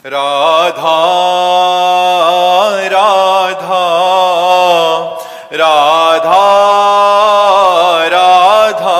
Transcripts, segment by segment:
राधा राधा राधा राधा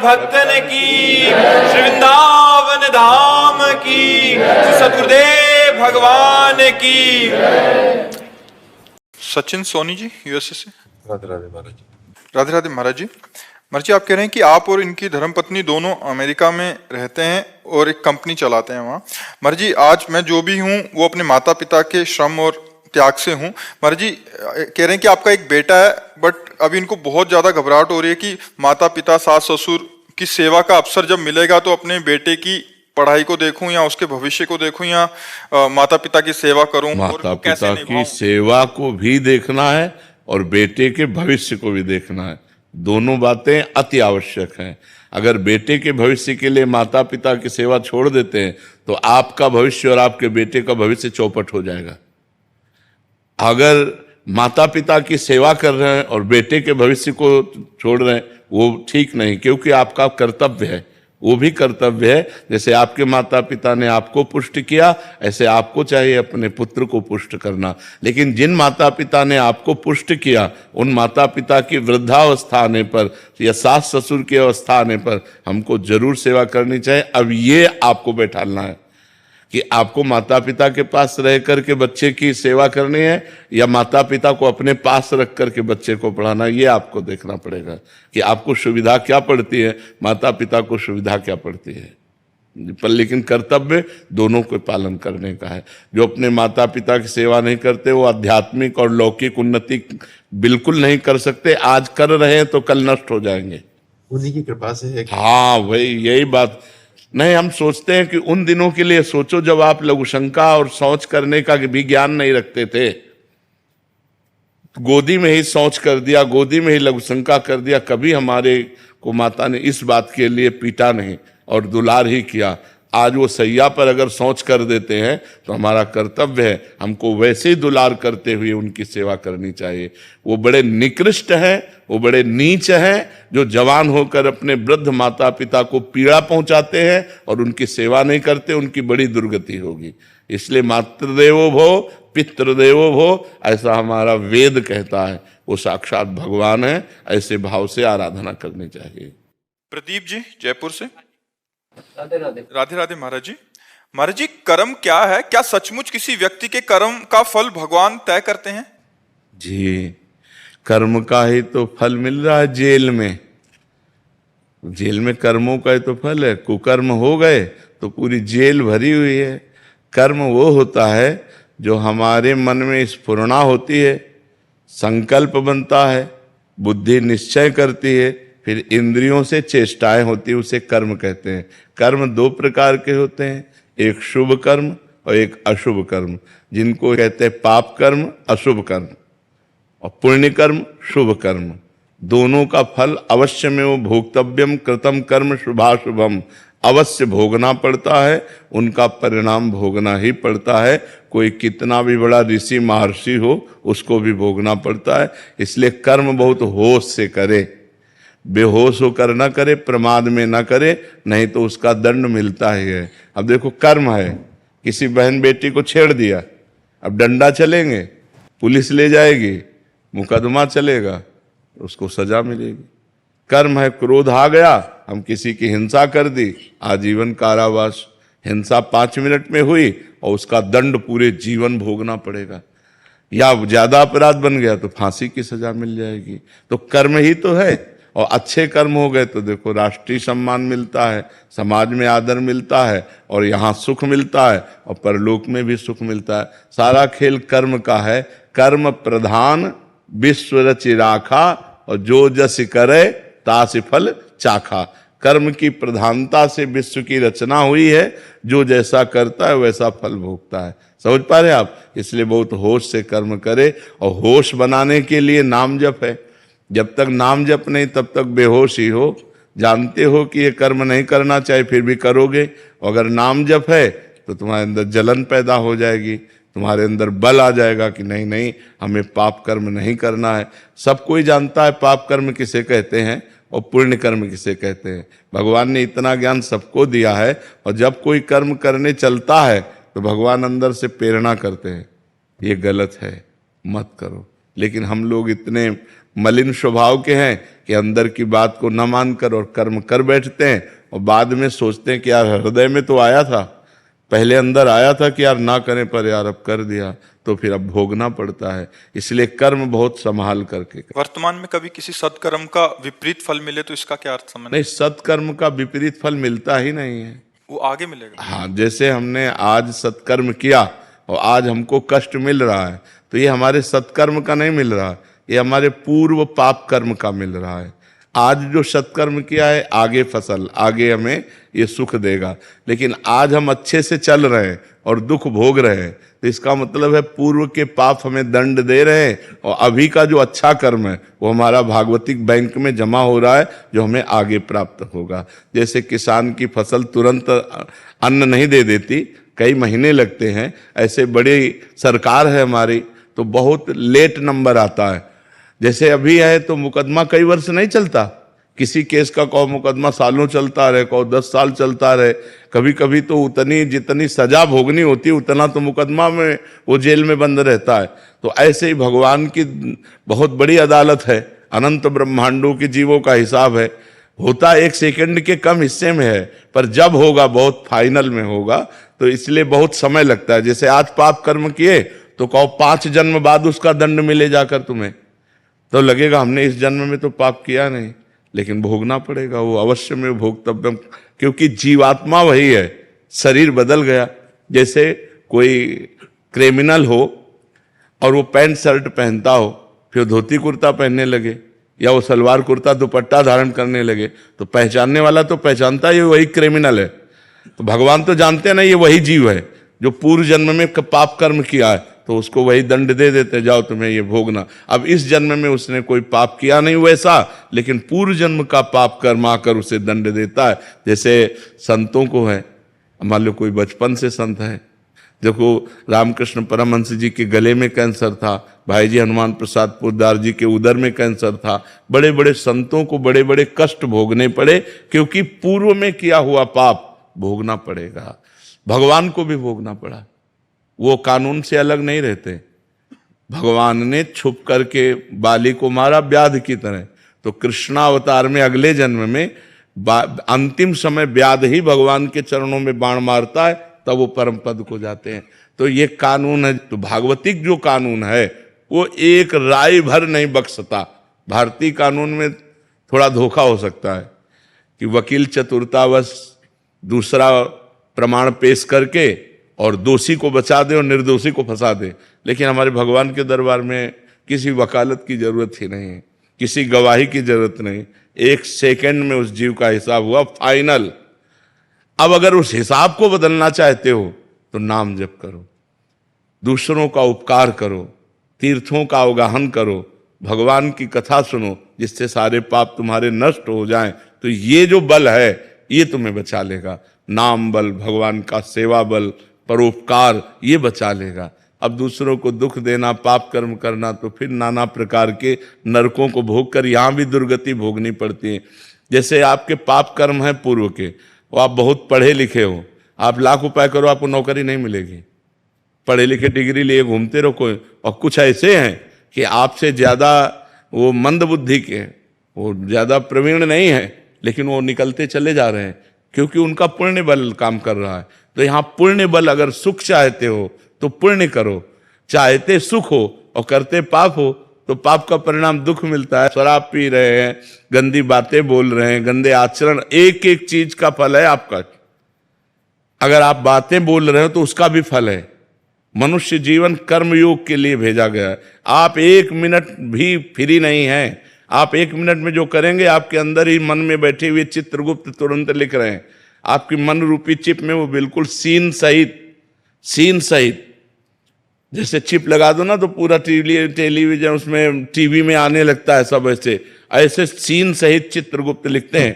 भक्तन की, श्री वृंदावन धाम की, श्री सद्गुरुदेव भगवान की। सचिन सोनी जी यूएसए से। राधे राधे महाराज जी। राधे राधे महाराज जी। महाराज जी, आप कह रहे हैं कि आप और इनकी धर्मपत्नी दोनों अमेरिका में रहते हैं और एक कंपनी चलाते हैं वहाँ। महाराज जी, आज मैं जो भी हूँ वो अपने माता पिता के श्रम और त्याग से हूँ। महाराज जी कह रहे हैं कि आपका एक बेटा है, बट अभी इनको बहुत ज्यादा घबराहट हो रही है कि माता पिता सास ससुर की सेवा का अवसर जब मिलेगा तो अपने बेटे की पढ़ाई को देखूं या उसके भविष्य को देखूं या माता पिता की सेवा करूं। माता पिता की सेवा को भी देखना है और बेटे के भविष्य को भी देखना है। दोनों बातें अति आवश्यक हैं। अगर बेटे के भविष्य के लिए माता पिता की सेवा छोड़ देते हैं तो आपका भविष्य और आपके बेटे का भविष्य चौपट हो जाएगा। अगर माता पिता की सेवा कर रहे हैं और बेटे के भविष्य को छोड़ रहे हैं, वो ठीक नहीं, क्योंकि आपका कर्तव्य है, वो भी कर्तव्य है। जैसे आपके माता पिता ने आपको पुष्ट किया, ऐसे आपको चाहिए अपने पुत्र को पुष्ट करना। लेकिन जिन माता पिता ने आपको पुष्ट किया, उन माता पिता की वृद्धावस्था आने पर या सास ससुर की अवस्था आने पर हमको जरूर सेवा करनी चाहिए। अब ये आपको बैठालना है कि आपको माता पिता के पास रह करके बच्चे की सेवा करनी है या माता पिता को अपने पास रख करके बच्चे को पढ़ाना। ये आपको देखना पड़ेगा कि आपको सुविधा क्या पड़ती है, माता पिता को सुविधा क्या पड़ती है। पर लेकिन कर्तव्य दोनों को पालन करने का है। जो अपने माता पिता की सेवा नहीं करते वो आध्यात्मिक और लौकिक उन्नति बिल्कुल नहीं कर सकते। आज कर रहे हैं तो कल नष्ट हो जाएंगे। उन्हीं की कृपा से है। हाँ वही, यही बात नहीं। हम सोचते हैं कि उन दिनों के लिए सोचो जब आप लघुशंका और शौच करने का भी ज्ञान नहीं रखते थे, गोदी में ही शौच कर दिया, गोदी में ही लघुशंका कर दिया। कभी हमारे को माता ने इस बात के लिए पीटा नहीं और दुलार ही किया। आज वो सैया पर अगर शौच कर देते हैं तो हमारा कर्तव्य है हमको वैसे ही दुलार करते हुए उनकी सेवा करनी चाहिए। वो बड़े निकृष्ट हैं, वो बड़े नीच हैं जो जवान होकर अपने वृद्ध माता पिता को पीड़ा पहुंचाते हैं और उनकी सेवा नहीं करते। उनकी बड़ी दुर्गति होगी। इसलिए मातृदेवो भव पितृदेवो भव, ऐसा हमारा वेद कहता है। वो साक्षात भगवान है। ऐसे भाव से आराधना करनी चाहिए। प्रदीप जी जयपुर से। राधे राधे। राधे राधे महाराज जी। महाराज जी, कर्म क्या है? क्या सचमुच किसी व्यक्ति के कर्म का फल भगवान तय करते हैं? जी, कर्म का ही तो फल मिल रहा है जेल में। जेल में कर्मों का ही तो फल है। कुकर्म हो गए तो पूरी जेल भरी हुई है। कर्म वो होता है जो हमारे मन में स्फुरणा होती है, संकल्प बनता है, बुद्धि निश्चय करती है, फिर इंद्रियों से चेष्टाएं होती है, उसे कर्म कहते हैं। कर्म दो प्रकार के होते हैं, एक शुभ कर्म और एक अशुभ कर्म, जिनको कहते हैं पाप कर्म, अशुभ कर्म, और पुण्य कर्म, शुभ कर्म। दोनों का फल अवश्य में वो भोक्तव्यम कृतम कर्म शुभाशुभम, अवश्य भोगना पड़ता है, उनका परिणाम भोगना ही पड़ता है। कोई कितना भी बड़ा ऋषि महर्षि हो, उसको भी भोगना पड़ता है। इसलिए कर्म बहुत होश से करे, बेहोश होकर न करे, प्रमाद में न करे, नहीं तो उसका दंड मिलता ही है। अब देखो कर्म है, किसी बहन बेटी को छेड़ दिया, अब डंडा चलेंगे, पुलिस ले जाएगी, मुकदमा चलेगा, उसको सजा मिलेगी। कर्म है, क्रोध आ गया, हम किसी की हिंसा कर दी, आजीवन कारावास। हिंसा 5 मिनट में हुई और उसका दंड पूरे जीवन भोगना पड़ेगा। या ज्यादा अपराध बन गया तो फांसी की सजा मिल जाएगी। तो कर्म ही तो है। और अच्छे कर्म हो गए तो देखो राष्ट्रीय सम्मान मिलता है, समाज में आदर मिलता है, और यहाँ सुख मिलता है, और परलोक में भी सुख मिलता है। सारा खेल कर्म का है। कर्म प्रधान विश्व रचि राखा, और जो जस करे तासि फल चाखा। कर्म की प्रधानता से विश्व की रचना हुई है, जो जैसा करता है वैसा फल भोगता है। समझ पा रहे आप? इसलिए बहुत होश से कर्म करे। और होश बनाने के लिए नाम जप है। जब तक नाम जप नहीं तब तक बेहोश ही हो। जानते हो कि ये कर्म नहीं करना चाहिए, फिर भी करोगे। अगर नाम जप है तो तुम्हारे अंदर जलन पैदा हो जाएगी, तुम्हारे अंदर बल आ जाएगा कि नहीं नहीं, हमें पाप कर्म नहीं करना है। सब कोई जानता है पाप कर्म किसे कहते हैं और पुण्य कर्म किसे कहते हैं। भगवान ने इतना ज्ञान सबको दिया है। और जब कोई कर्म करने चलता है तो भगवान अंदर से प्रेरणा करते हैं, ये गलत है, मत करो। लेकिन हम लोग इतने मलिन स्वभाव के हैं कि अंदर की बात को न मानकर और कर्म कर बैठते हैं, और बाद में सोचते हैं कि यार हृदय में तो आया था, पहले अंदर आया था कि यार ना करें, पर यार अब कर दिया, तो फिर अब भोगना पड़ता है। इसलिए कर्म बहुत संभाल करके। वर्तमान में कभी किसी सत्कर्म का विपरीत फल मिले तो इसका क्या अर्थ समझ? नहीं, सत्कर्म का विपरीत फल मिलता ही नहीं है, वो आगे मिलेगा। हाँ, जैसे हमने आज सत्कर्म किया और आज हमको कष्ट मिल रहा है, तो ये हमारे सत्कर्म का नहीं मिल रहा, ये हमारे पूर्व पाप कर्म का मिल रहा है। आज जो सत्कर्म किया है, आगे फसल, आगे हमें ये सुख देगा। लेकिन आज हम अच्छे से चल रहे हैं और दुख भोग रहे हैं, तो इसका मतलब है पूर्व के पाप हमें दंड दे रहे हैं, और अभी का जो अच्छा कर्म है वो हमारा भागवतिक बैंक में जमा हो रहा है, जो हमें आगे प्राप्त होगा। जैसे किसान की फसल तुरंत अन्न नहीं दे देती, कई महीने लगते हैं, ऐसे बड़ी सरकार है हमारी तो बहुत लेट नंबर आता है। जैसे अभी है तो मुकदमा कई वर्ष नहीं चलता, किसी केस का कहो मुकदमा सालों चलता रहे, कहो 10 साल चलता रहे। कभी कभी तो उतनी जितनी सजा भोगनी होती है उतना तो मुकदमा में वो जेल में बंद रहता है। तो ऐसे ही भगवान की बहुत बड़ी अदालत है, अनंत ब्रह्मांडों के जीवों का हिसाब है। होता 1 सेकंड के कम हिस्से में है, पर जब होगा बहुत फाइनल में होगा, तो इसलिए बहुत समय लगता है। जैसे आज पाप कर्म किए तो कहो 5 जन्म बाद उसका दंड मिले जाकर तुम्हें, तो लगेगा हमने इस जन्म में तो पाप किया नहीं, लेकिन भोगना पड़ेगा, वो अवश्य में भोगतव्यम, क्योंकि जीवात्मा वही है, शरीर बदल गया। जैसे कोई क्रिमिनल हो और वो पैंट शर्ट पहनता हो, फिर धोती कुर्ता पहनने लगे, या वो सलवार कुर्ता दुपट्टा धारण करने लगे, तो पहचानने वाला तो पहचानता है वही क्रिमिनल है। तो भगवान तो जानते हैं ना ये वही जीव है जो पूर्व जन्म में पाप कर्म किया है, तो उसको वही दंड दे देते, जाओ तुम्हें ये भोगना। अब इस जन्म में उसने कोई पाप किया नहीं वैसा, लेकिन पूर्व जन्म का पाप कर्म आकर उसे दंड देता है। जैसे संतों को है, मान लो कोई बचपन से संत है, देखो रामकृष्ण परमहंस जी के गले में कैंसर था, भाई जी हनुमान प्रसाद पोद्दार जी के उदर में कैंसर था। बड़े बड़े संतों को बड़े बड़े कष्ट भोगने पड़े, क्योंकि पूर्व में किया हुआ पाप भोगना पड़ेगा। भगवान को भी भोगना पड़ा, वो कानून से अलग नहीं रहते। भगवान ने छुप करके बाली को मारा व्याध की तरह, तो कृष्णावतार में अगले जन्म में अंतिम समय व्याध ही भगवान के चरणों में बाण मारता है, तब वो परम पद को जाते हैं। तो ये कानून है। तो भागवतिक जो कानून है वो एक राय भर नहीं बख्शता। भारतीय कानून में थोड़ा धोखा हो सकता है कि वकील चतुरतावश दूसरा प्रमाण पेश करके और दोषी को बचा दे और निर्दोषी को फंसा दे। लेकिन हमारे भगवान के दरबार में किसी वकालत की जरूरत ही नहीं है, किसी गवाही की जरूरत नहीं। 1 सेकंड में उस जीव का हिसाब हुआ फाइनल। अब अगर उस हिसाब को बदलना चाहते हो तो नाम जप करो, दूसरों का उपकार करो, तीर्थों का अवगाहन करो, भगवान की कथा सुनो, जिससे सारे पाप तुम्हारे नष्ट हो जाएं। तो ये जो बल है ये तुम्हें बचा लेगा। नाम बल, भगवान का सेवा बल, परोपकार, ये बचा लेगा। अब दूसरों को दुख देना, पाप कर्म करना, तो फिर नाना प्रकार के नरकों को भोग कर यहाँ भी दुर्गति भोगनी पड़ती है। जैसे आपके पाप कर्म हैं पूर्व के, वो आप बहुत पढ़े लिखे हो, आप लाख उपाय करो आपको नौकरी नहीं मिलेगी। पढ़े लिखे डिग्री लिए घूमते रहो कोई, और कुछ ऐसे हैं कि आपसे ज्यादा वो मंद बुद्धि के, वो ज्यादा प्रवीण नहीं है, लेकिन वो निकलते चले जा रहे हैं क्योंकि उनका पुण्य बल काम कर रहा है। तो यहाँ पुण्य बल, अगर सुख चाहते हो तो पुण्य करो, चाहते सुख हो और करते पाप हो तो पाप का परिणाम दुख मिलता है। शराब पी रहे हैं, गंदी बातें बोल रहे हैं, गंदे आचरण, एक एक चीज का फल है आपका। अगर आप बातें बोल रहे हो तो उसका भी फल है। मनुष्य जीवन कर्मयोग के लिए भेजा गया है। आप 1 मिनट भी फ्री नहीं हैं। आप 1 मिनट में जो करेंगे, आपके अंदर ही मन में बैठे हुए चित्रगुप्त तुरंत लिख रहे हैं। आपकी मन रूपी चिप में वो बिल्कुल सीन सहित जैसे चिप लगा दो ना तो पूरा टेलीविजन उसमें टीवी में आने लगता है। सब ऐसे सीन सहित चित्रगुप्त लिखते हैं।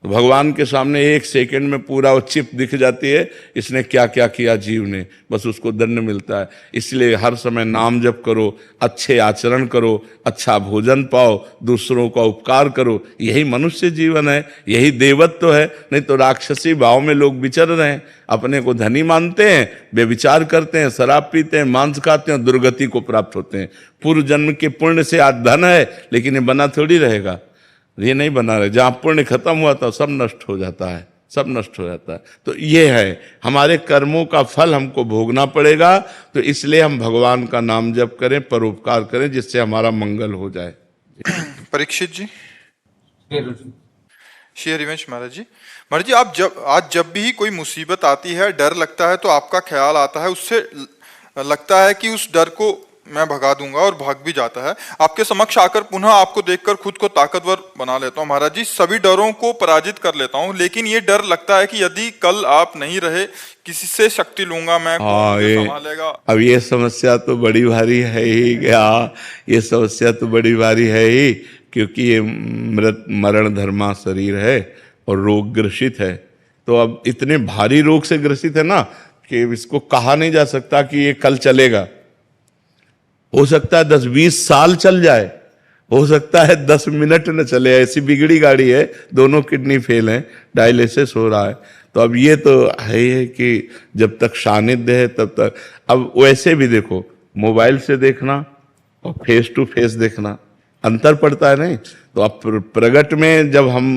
तो भगवान के सामने 1 सेकंड में पूरा वो चिप दिख जाती है, इसने क्या क्या किया जीव ने, बस उसको दंड मिलता है। इसलिए हर समय नाम जप करो, अच्छे आचरण करो, अच्छा भोजन पाओ, दूसरों का उपकार करो। यही मनुष्य जीवन है, यही देवत्व है। नहीं तो राक्षसी भाव में लोग विचर रहे हैं, अपने को धनी मानते हैं, व्यभिचार करते हैं, शराब पीते हैं, मांस खाते हैं, दुर्गति को प्राप्त होते हैं। पूर्व जन्म के पुण्य से आज धन है, लेकिन ये बना थोड़ी रहेगा, ये नहीं बना रहे। जहां पुण्य खत्म हुआ था सब नष्ट हो जाता है, सब नष्ट हो जाता है। तो ये है, हमारे कर्मों का फल हमको भोगना पड़ेगा। तो इसलिए हम भगवान का नाम जप करें, परोपकार करें, जिससे हमारा मंगल हो जाए। परीक्षित जी, श्री हरिवंश महाराज जी। महाराज जी, आप जब भी कोई मुसीबत आती है, डर लगता है, तो आपका ख्याल आता है, उससे लगता है कि उस डर को मैं भगा दूंगा और भाग भी जाता है। आपके समक्ष आकर पुनः आपको देखकर खुद को ताकतवर बना लेता हूँ महाराज जी, सभी डरों को पराजित कर लेता हूँ। लेकिन ये डर लगता है कि यदि कल आप नहीं रहे, किसी से शक्ति लूंगा मैं, कौन मुझे संभालेगा। अब ये समस्या तो बड़ी भारी है ही क्या, ये समस्या तो बड़ी भारी है ही, क्योंकि ये मृत मरण धर्मा शरीर है और रोग ग्रसित है। तो अब इतने भारी रोग से ग्रसित है ना कि इसको कहा नहीं जा सकता कि ये कल चलेगा। हो सकता है 10-20 साल चल जाए, हो सकता है 10 मिनट न चले। ऐसी बिगड़ी गाड़ी है, दोनों किडनी फेल है, डायलिसिस हो रहा है। तो अब ये तो है ही है कि जब तक सानिध्य है तब तक। अब वैसे भी देखो, मोबाइल से देखना और फेस टू फेस देखना अंतर पड़ता है नहीं। तो अब प्रगट में जब हम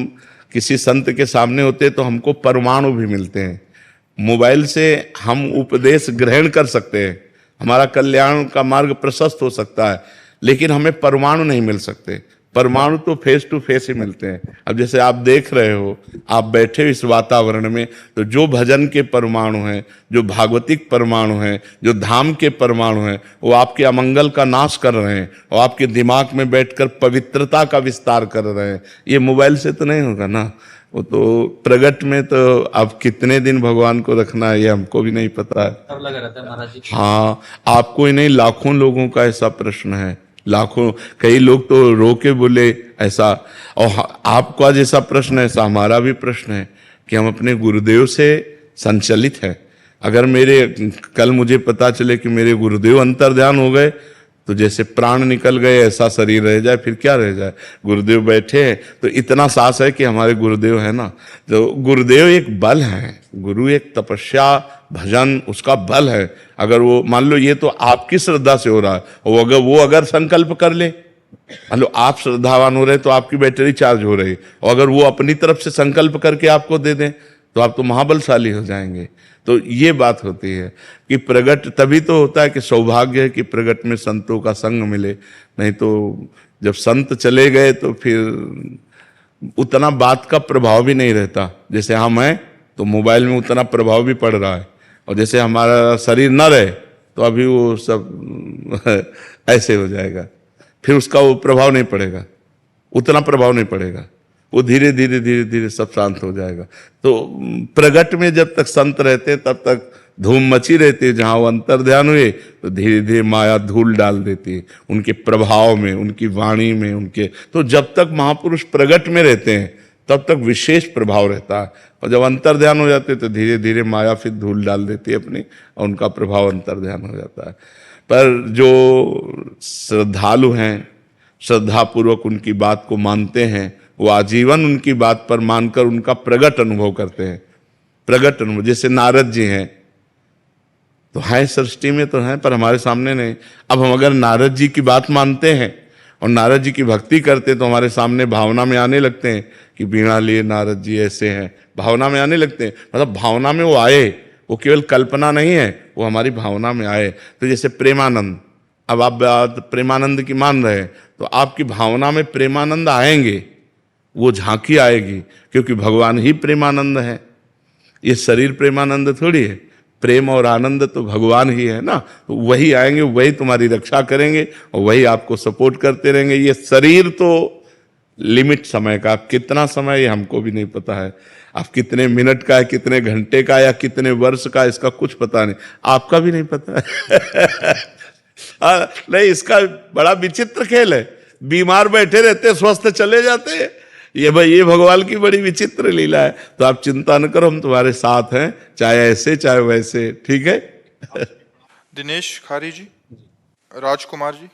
किसी संत के सामने होते हैं तो हमको परमाणु भी मिलते हैं। मोबाइल से हम उपदेश ग्रहण कर सकते हैं, हमारा कल्याण का मार्ग प्रशस्त हो सकता है, लेकिन हमें परमाणु नहीं मिल सकते। परमाणु तो फेस टू फेस ही मिलते हैं। अब जैसे आप देख रहे हो, आप बैठे हो इस वातावरण में, तो जो भजन के परमाणु हैं, जो भागवतिक परमाणु हैं, जो धाम के परमाणु हैं, वो आपके अमंगल का नाश कर रहे हैं और आपके दिमाग में बैठकर पवित्रता का विस्तार कर रहे हैं। ये मोबाइल से तो नहीं होगा ना। वो तो प्रगट में तो अब कितने दिन भगवान को रखना है ये हमको भी नहीं पता है। सब लगा रहता है महाराज जी। हाँ, आपको ही नहीं, लाखों लोगों का ऐसा प्रश्न है। लाखों, कई लोग तो रो के बोले ऐसा। और आपका जैसा प्रश्न है, ऐसा हमारा भी प्रश्न है कि हम अपने गुरुदेव से संचलित हैं। अगर कल मुझे पता चले कि मेरे गुरुदेव अंतर्ध्यान हो गए, तो जैसे प्राण निकल गए ऐसा शरीर रह जाए, फिर क्या रह जाए। गुरुदेव बैठे हैं तो इतना साहस है कि हमारे गुरुदेव है ना। तो गुरुदेव एक बल है, गुरु एक तपस्या भजन उसका बल है। अगर वो मान लो, ये तो आपकी श्रद्धा से हो रहा है, और वो अगर संकल्प कर ले, मान लो आप श्रद्धावान हो रहे तो आपकी बैटरी चार्ज हो रही, और अगर वो अपनी तरफ से संकल्प करके आपको दे दें तो आप तो महाबलशाली हो जाएंगे। तो ये बात होती है कि प्रगट तभी तो होता है कि सौभाग्य है कि प्रगट में संतों का संग मिले। नहीं तो जब संत चले गए तो फिर उतना बात का प्रभाव भी नहीं रहता। जैसे हम हैं, तो मोबाइल में उतना प्रभाव भी पड़ रहा है। और जैसे हमारा शरीर न रहे तो अभी वो सब ऐसे हो जाएगा, फिर उसका वो प्रभाव नहीं पड़ेगा, उतना प्रभाव नहीं पड़ेगा, वो धीरे धीरे धीरे धीरे सब शांत हो जाएगा। तो प्रगट में जब तक संत रहते हैं तब तक धूम मची रहती है, जहां वो अंतर ध्यान हुए तो धीरे धीरे माया धूल डाल देती है उनके प्रभाव में, उनकी वाणी में, उनके। तो जब तक महापुरुष प्रगट में रहते हैं तब तक विशेष प्रभाव रहता है, और जब अंतर ध्यान हो जाते हैं तो धीरे धीरे माया फिर धूल डाल देती है अपनी, और उनका प्रभाव अंतर ध्यान हो जाता है। पर जो श्रद्धालु हैं, श्रद्धापूर्वक उनकी बात को मानते हैं, वो आजीवन उनकी बात पर मानकर उनका प्रगट अनुभव करते हैं। प्रगट अनुभव, जैसे नारद जी हैं तो है सृष्टि में तो हैं, पर हमारे सामने नहीं। अब हम अगर नारद जी की बात मानते हैं और नारद जी की भक्ति करते हैं तो हमारे सामने भावना में आने लगते हैं कि बीणा लिए नारद जी ऐसे हैं, भावना में आने लगते हैं। मतलब भावना में वो आए, वो केवल कल्पना नहीं है, वो हमारी भावना में आए। तो जैसे प्रेमानंद, अब आप बात प्रेमानंद की मान रहे हैं तो आपकी भावना में प्रेमानंद आएंगे, वो झांकी आएगी, क्योंकि भगवान ही प्रेमानंद है। ये शरीर प्रेमानंद थोड़ी है, प्रेम और आनंद तो भगवान ही है ना। तो वही आएंगे, वही तुम्हारी रक्षा करेंगे और वही आपको सपोर्ट करते रहेंगे। ये शरीर तो लिमिट समय का, आप कितना समय ये हमको भी नहीं पता है, आप कितने मिनट का है, कितने घंटे का या कितने वर्ष का, इसका कुछ पता नहीं, आपका भी नहीं पता है। नहीं, इसका बड़ा विचित्र खेल है। बीमार बैठे रहते, स्वस्थ चले जाते हैं। ये भाई, ये भगवान की बड़ी विचित्र लीला है। तो आप चिंता न करो, हम तुम्हारे साथ हैं, चाहे ऐसे चाहे वैसे, ठीक है। दिनेश खारी जी, राजकुमार जी,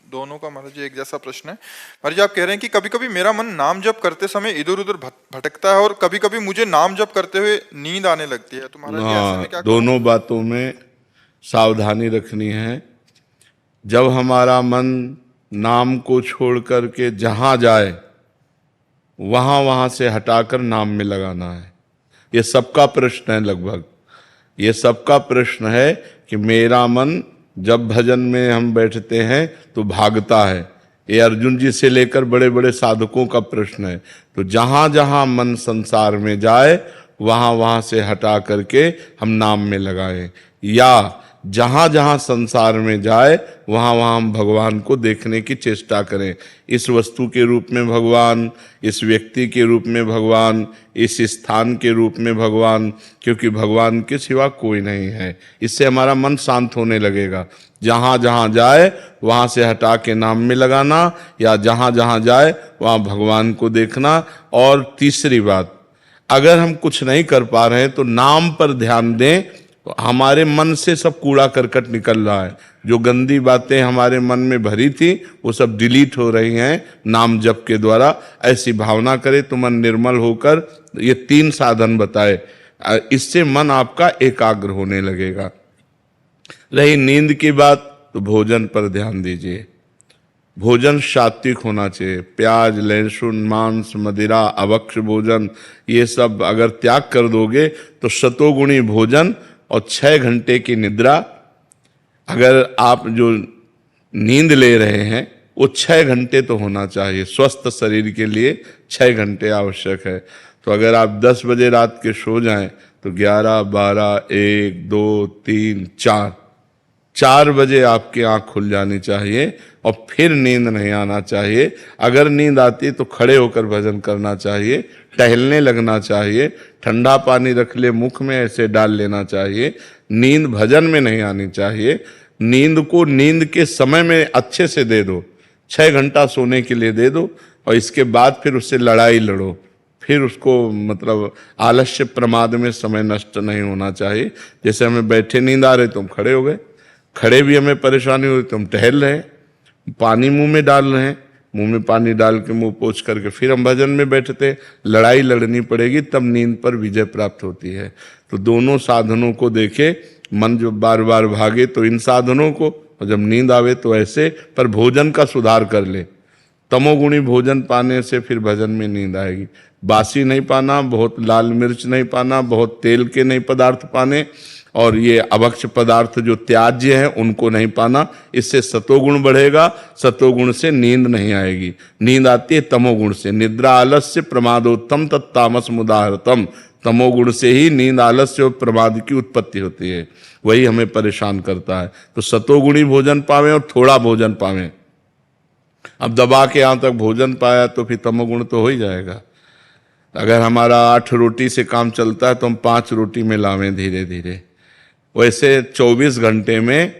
दोनों का महाराज जी एक जैसा प्रश्न है। महाराज जी, आप कह रहे हैं कि कभी कभी मेरा मन नाम जप करते समय इधर उधर भटकता है और कभी कभी मुझे नाम जप करते हुए नींद आने लगती है, तो महाराज जी ऐसे में क्या करूं? दोनों बातों में सावधानी रखनी है। जब हमारा मन नाम को छोड़ करके जहां जाए वहां से हटाकर नाम में लगाना है। ये सबका प्रश्न है, लगभग ये सबका प्रश्न है कि मेरा मन जब भजन में हम बैठते हैं तो भागता है। ये अर्जुन जी से लेकर बड़े बड़े साधकों का प्रश्न है। तो जहां जहां मन संसार में जाए वहां से हटा करके हम नाम में लगाएं, या जहां जहां संसार में जाए वहां हम भगवान को देखने की चेष्टा करें। इस वस्तु के रूप में भगवान, इस व्यक्ति के रूप में भगवान, इस स्थान के रूप में भगवान, क्योंकि भगवान के सिवा कोई नहीं है। इससे हमारा मन शांत होने लगेगा। जहां जहां जाए वहां से हटा के नाम में लगाना, या जहां जहां जाए वहां भगवान को देखना। और तीसरी बात, अगर हम कुछ नहीं कर पा रहे हैं तो नाम पर ध्यान दें। तो हमारे मन से सब कूड़ा करकट निकल रहा है, जो गंदी बातें हमारे मन में भरी थी वो सब डिलीट हो रही हैं नाम जप के द्वारा। ऐसी भावना करें तो मन निर्मल होकर, ये 3 साधन बताए, इससे मन आपका एकाग्र होने लगेगा। रही नींद की बात, तो भोजन पर ध्यान दीजिए। भोजन सात्विक होना चाहिए। प्याज, लहसुन, मांस, मदिरा, अभक्ष्य भोजन, ये सब अगर त्याग कर दोगे तो शतोगुणी भोजन और 6 घंटे की निद्रा। अगर आप जो नींद ले रहे हैं वो 6 घंटे तो होना चाहिए। स्वस्थ शरीर के लिए 6 घंटे आवश्यक है। तो अगर आप 10 बजे रात के सो जाएं तो 11, 12, 1, 2, 3, 4 बजे आपकी आंख खुल जानी चाहिए और फिर नींद नहीं आना चाहिए। अगर नींद आती है तो खड़े होकर भजन करना चाहिए, टहलने लगना चाहिए, ठंडा पानी रख ले मुख में, ऐसे डाल लेना चाहिए। नींद भजन में नहीं आनी चाहिए। नींद को नींद के समय में अच्छे से दे दो, 6 घंटा सोने के लिए दे दो, और इसके बाद फिर उससे लड़ाई लड़ो। फिर उसको मतलब आलस्य प्रमाद में समय नष्ट नहीं होना चाहिए। जैसे हमें बैठे नींद आ रही तो हम खड़े हो गए, खड़े भी हमें परेशानी हो रही तो हम टहल रहे हैं, पानी मुंह में डाल रहे हैं, मुंह में पानी डाल के मुंह पोंछ करके फिर हम भजन में बैठते। लड़ाई लड़नी पड़ेगी तब नींद पर विजय प्राप्त होती है। तो दोनों साधनों को देखे। मन जो बार बार भागे तो इन साधनों को, और जब नींद आवे तो ऐसे। पर भोजन का सुधार कर ले। तमोगुणी भोजन पाने से फिर भजन में नींद आएगी। बासी नहीं पाना, बहुत लाल मिर्च नहीं पाना, बहुत तेल के नहीं पदार्थ पाने, और ये अभक्ष्य पदार्थ जो त्याज्य है उनको नहीं पाना। इससे सतोगुण बढ़ेगा, सतोगुण से नींद नहीं आएगी। नींद आती है तमोगुण से। निद्रा आलस्य प्रमादोत्तम तत्तामस मुदाहरतम। तमोगुण से ही नींद, आलस्य और प्रमाद की उत्पत्ति होती है, वही हमें परेशान करता है। तो सतोगुणी भोजन पावें और थोड़ा भोजन पावें। अब दबा के यहां तक भोजन पाया तो फिर तमोगुण तो हो ही जाएगा। अगर हमारा 8 रोटी से काम चलता है तो हम 5 रोटी में लावें धीरे धीरे। वैसे 24 घंटे में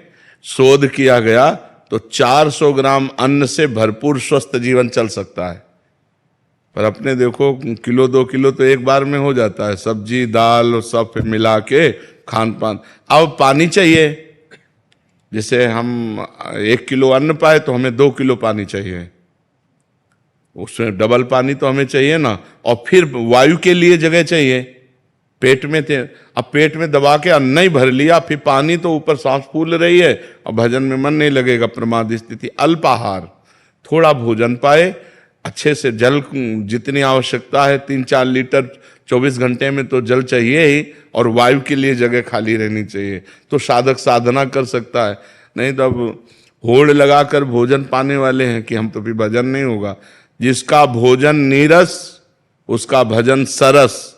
शोध किया गया तो 400 ग्राम अन्न से भरपूर स्वस्थ जीवन चल सकता है। पर अपने देखो किलो 2 किलो तो एक बार में हो जाता है, सब्जी दाल और सब मिला के खान पान। अब पानी चाहिए, जैसे हम 1 किलो अन्न पाए तो हमें 2 किलो पानी चाहिए, उसमें डबल पानी तो हमें चाहिए ना। और फिर वायु के लिए जगह चाहिए, पेट में थे, अब पेट में दबा के अन्न ही भर लिया, फिर पानी तो ऊपर सांस फूल रही है और भजन में मन नहीं लगेगा, प्रमाद स्थिति। अल्पाहार, थोड़ा भोजन पाए, अच्छे से जल जितनी आवश्यकता है 3-4 लीटर 24 घंटे में तो जल चाहिए ही, और वायु के लिए जगह खाली रहनी चाहिए, तो साधक साधना कर सकता है। नहीं तो अब होड़ लगाकर भोजन पाने वाले हैं कि हम तो फिर भजन नहीं होगा। जिसका भोजन नीरस उसका भजन सरस,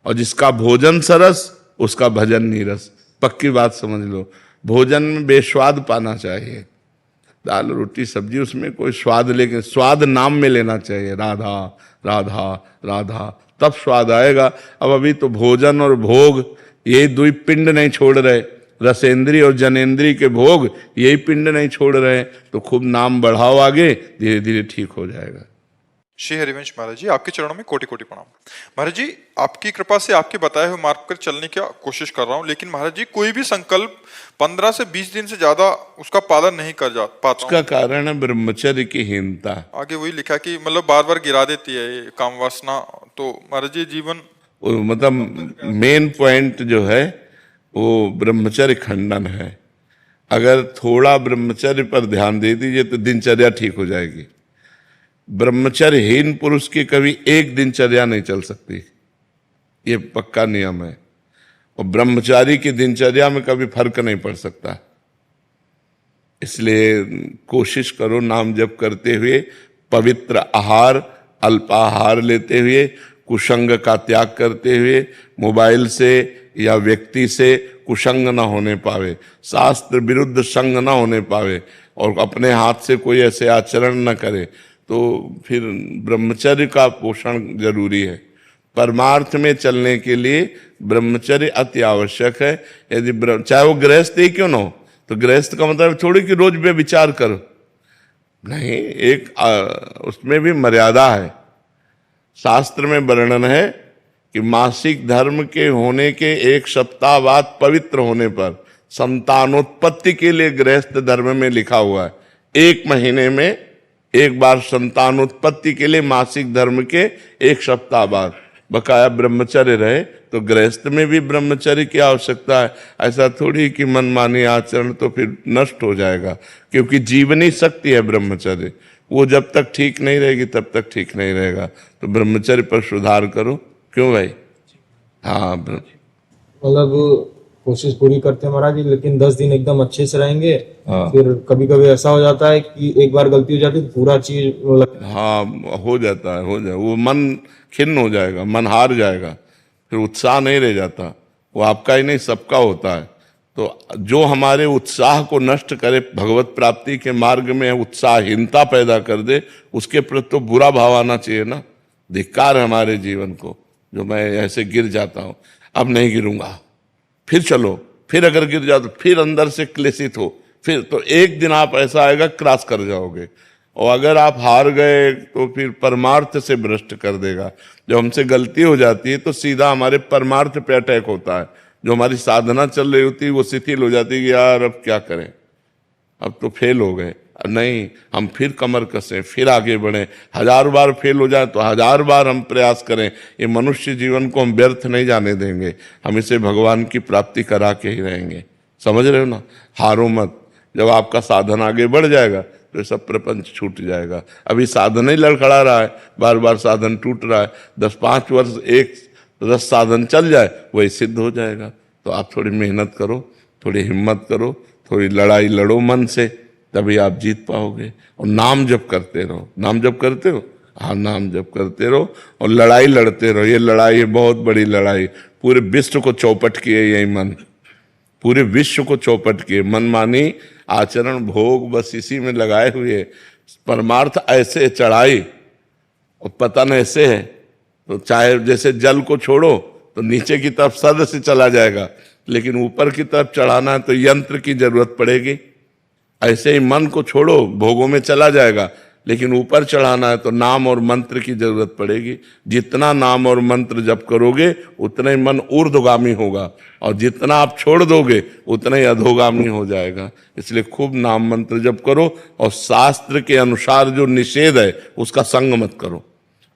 और जिसका भोजन सरस उसका भजन नीरस। पक्की बात समझ लो, भोजन में बेस्वाद पाना चाहिए, दाल रोटी सब्जी उसमें कोई स्वाद, लेकिन स्वाद नाम में लेना चाहिए, राधा राधा राधा, तब स्वाद आएगा। अब अभी तो भोजन और भोग ये दुई पिंड नहीं छोड़ रहे, रसेंद्री और जनेंद्री के भोग यही पिंड नहीं छोड़ रहे, तो खूब नाम बढ़ाओ आगे, धीरे धीरे ठीक हो जाएगा। श्री हरिवंश महाराज जी, आपके चरणों में कोटि कोटि प्रणाम। महाराज जी, आपकी कृपा से आपके बताए हुए मार्ग पर चलने की कोशिश कर रहा हूँ, लेकिन महाराज जी कोई भी संकल्प 15 से 20 दिन से ज्यादा उसका पालन नहीं कर पाता। उसका कारण है ब्रह्मचर्य की हीनता। आगे वही लिखा कि मतलब बार बार गिरा देती है ये काम वासना। तो महाराज जी जीवन मतलब मेन पॉइंट जो है वो ब्रह्मचर्य खंडन है। अगर थोड़ा ब्रह्मचर्य पर ध्यान दे दीजिए तो दिनचर्या ठीक हो जाएगी। ब्रह्मचर्यहीन पुरुष की कभी एक दिनचर्या नहीं चल सकती, ये पक्का नियम है। और ब्रह्मचारी की दिनचर्या में कभी फर्क नहीं पड़ सकता। इसलिए कोशिश करो नाम जप करते हुए, पवित्र आहार अल्पाहार लेते हुए, कुसंग का त्याग करते हुए, मोबाइल से या व्यक्ति से कुसंग न होने पावे, शास्त्र विरुद्ध संग न होने पावे, और अपने हाथ से कोई ऐसे आचरण न करे, तो फिर ब्रह्मचर्य का पोषण जरूरी है। परमार्थ में चलने के लिए ब्रह्मचर्य अति आवश्यक है। यदि चाहे वो गृहस्थ ही क्यों ना हो, तो गृहस्थ का मतलब थोड़ी कि रोज पे विचार करो, नहीं, एक उसमें भी मर्यादा है। शास्त्र में वर्णन है कि मासिक धर्म के होने के 1 सप्ताह बाद पवित्र होने पर संतानोत्पत्ति के लिए गृहस्थ धर्म में लिखा हुआ है 1 महीने में एक बार संतानोत्पत्ति के लिए मासिक धर्म के 1 सप्ताह बाद बकाया ब्रह्मचर्य रहे। तो गृहस्थ में भी ब्रह्मचर्य की आवश्यकता है। ऐसा थोड़ी कि मनमानी आचरण तो फिर नष्ट हो जाएगा, क्योंकि जीवनी शक्ति है ब्रह्मचर्य, वो जब तक ठीक नहीं रहेगी तब तक ठीक नहीं रहेगा। तो ब्रह्मचर्य पर सुधार करो। क्यों भाई? हाँ, मतलब कोशिश पूरी करते हैं महाराज जी, लेकिन 10 दिन एकदम अच्छे से रहेंगे। हाँ। फिर कभी कभी ऐसा हो जाता है कि एक बार गलती हो जाती है तो पूरा चीज हाँ हो जाता है, हो जाए, वो मन खिन्न हो जाएगा, मन हार जाएगा, फिर उत्साह नहीं रह जाता। वो आपका ही नहीं सबका होता है। तो जो हमारे उत्साह को नष्ट करे, भगवत प्राप्ति के मार्ग में उत्साहहीनता पैदा कर दे, उसके प्रति तो बुरा भाव आना चाहिए ना। धिक्कार है हमारे जीवन को, जो मैं ऐसे गिर जाता हूँ, अब नहीं गिरूंगा, फिर चलो, फिर अगर गिर जाओ तो फिर अंदर से क्लेशित हो, फिर तो एक दिन आप ऐसा आएगा क्रॉस कर जाओगे। और अगर आप हार गए तो फिर परमार्थ से भ्रष्ट कर देगा। जब हमसे गलती हो जाती है तो सीधा हमारे परमार्थ पे अटैक होता है। जो हमारी साधना चल रही होती है वो शिथिल हो जाती है कि यार अब क्या करें, अब तो फेल हो गए। नहीं, हम फिर कमर कसें, फिर आगे बढ़ें। 1000 बार फेल हो जाए तो 1000 बार हम प्रयास करें। ये मनुष्य जीवन को हम व्यर्थ नहीं जाने देंगे, हम इसे भगवान की प्राप्ति करा के ही रहेंगे। समझ रहे हो ना? हारो मत। जब आपका साधन आगे बढ़ जाएगा तो ये सब प्रपंच छूट जाएगा। अभी साधन ही लड़खड़ा रहा है, बार बार साधन टूट रहा है। 10-5 वर्ष एक रस साधन चल जाए वही सिद्ध हो जाएगा। तो आप थोड़ी मेहनत करो, थोड़ी हिम्मत करो, थोड़ी लड़ाई लड़ो मन से, तभी आप जीत पाओगे। और नाम जप करते रहो। नाम जप करते हो? हाँ, नाम जप करते रहो और लड़ाई लड़ते रहो। ये लड़ाई है बहुत बड़ी लड़ाई, पूरे विश्व को चौपट किए यही मन, पूरे विश्व को चौपट किए। मनमानी आचरण भोग बस इसी में लगाए हुए, परमार्थ ऐसे चढ़ाई और पतन ऐसे है। तो चाहे जैसे जल को छोड़ो तो नीचे की तरफ सद से चला जाएगा, लेकिन ऊपर की तरफ चढ़ाना है तो यंत्र की जरूरत पड़ेगी। ऐसे ही मन को छोड़ो भोगों में चला जाएगा, लेकिन ऊपर चढ़ाना है तो नाम और मंत्र की जरूरत पड़ेगी। जितना नाम और मंत्र जप करोगे उतना ही मन ऊर्ध्वगामी होगा, और जितना आप छोड़ दोगे उतना ही अधोगामी हो जाएगा। इसलिए खूब नाम मंत्र जप करो, और शास्त्र के अनुसार जो निषेध है उसका संग मत करो।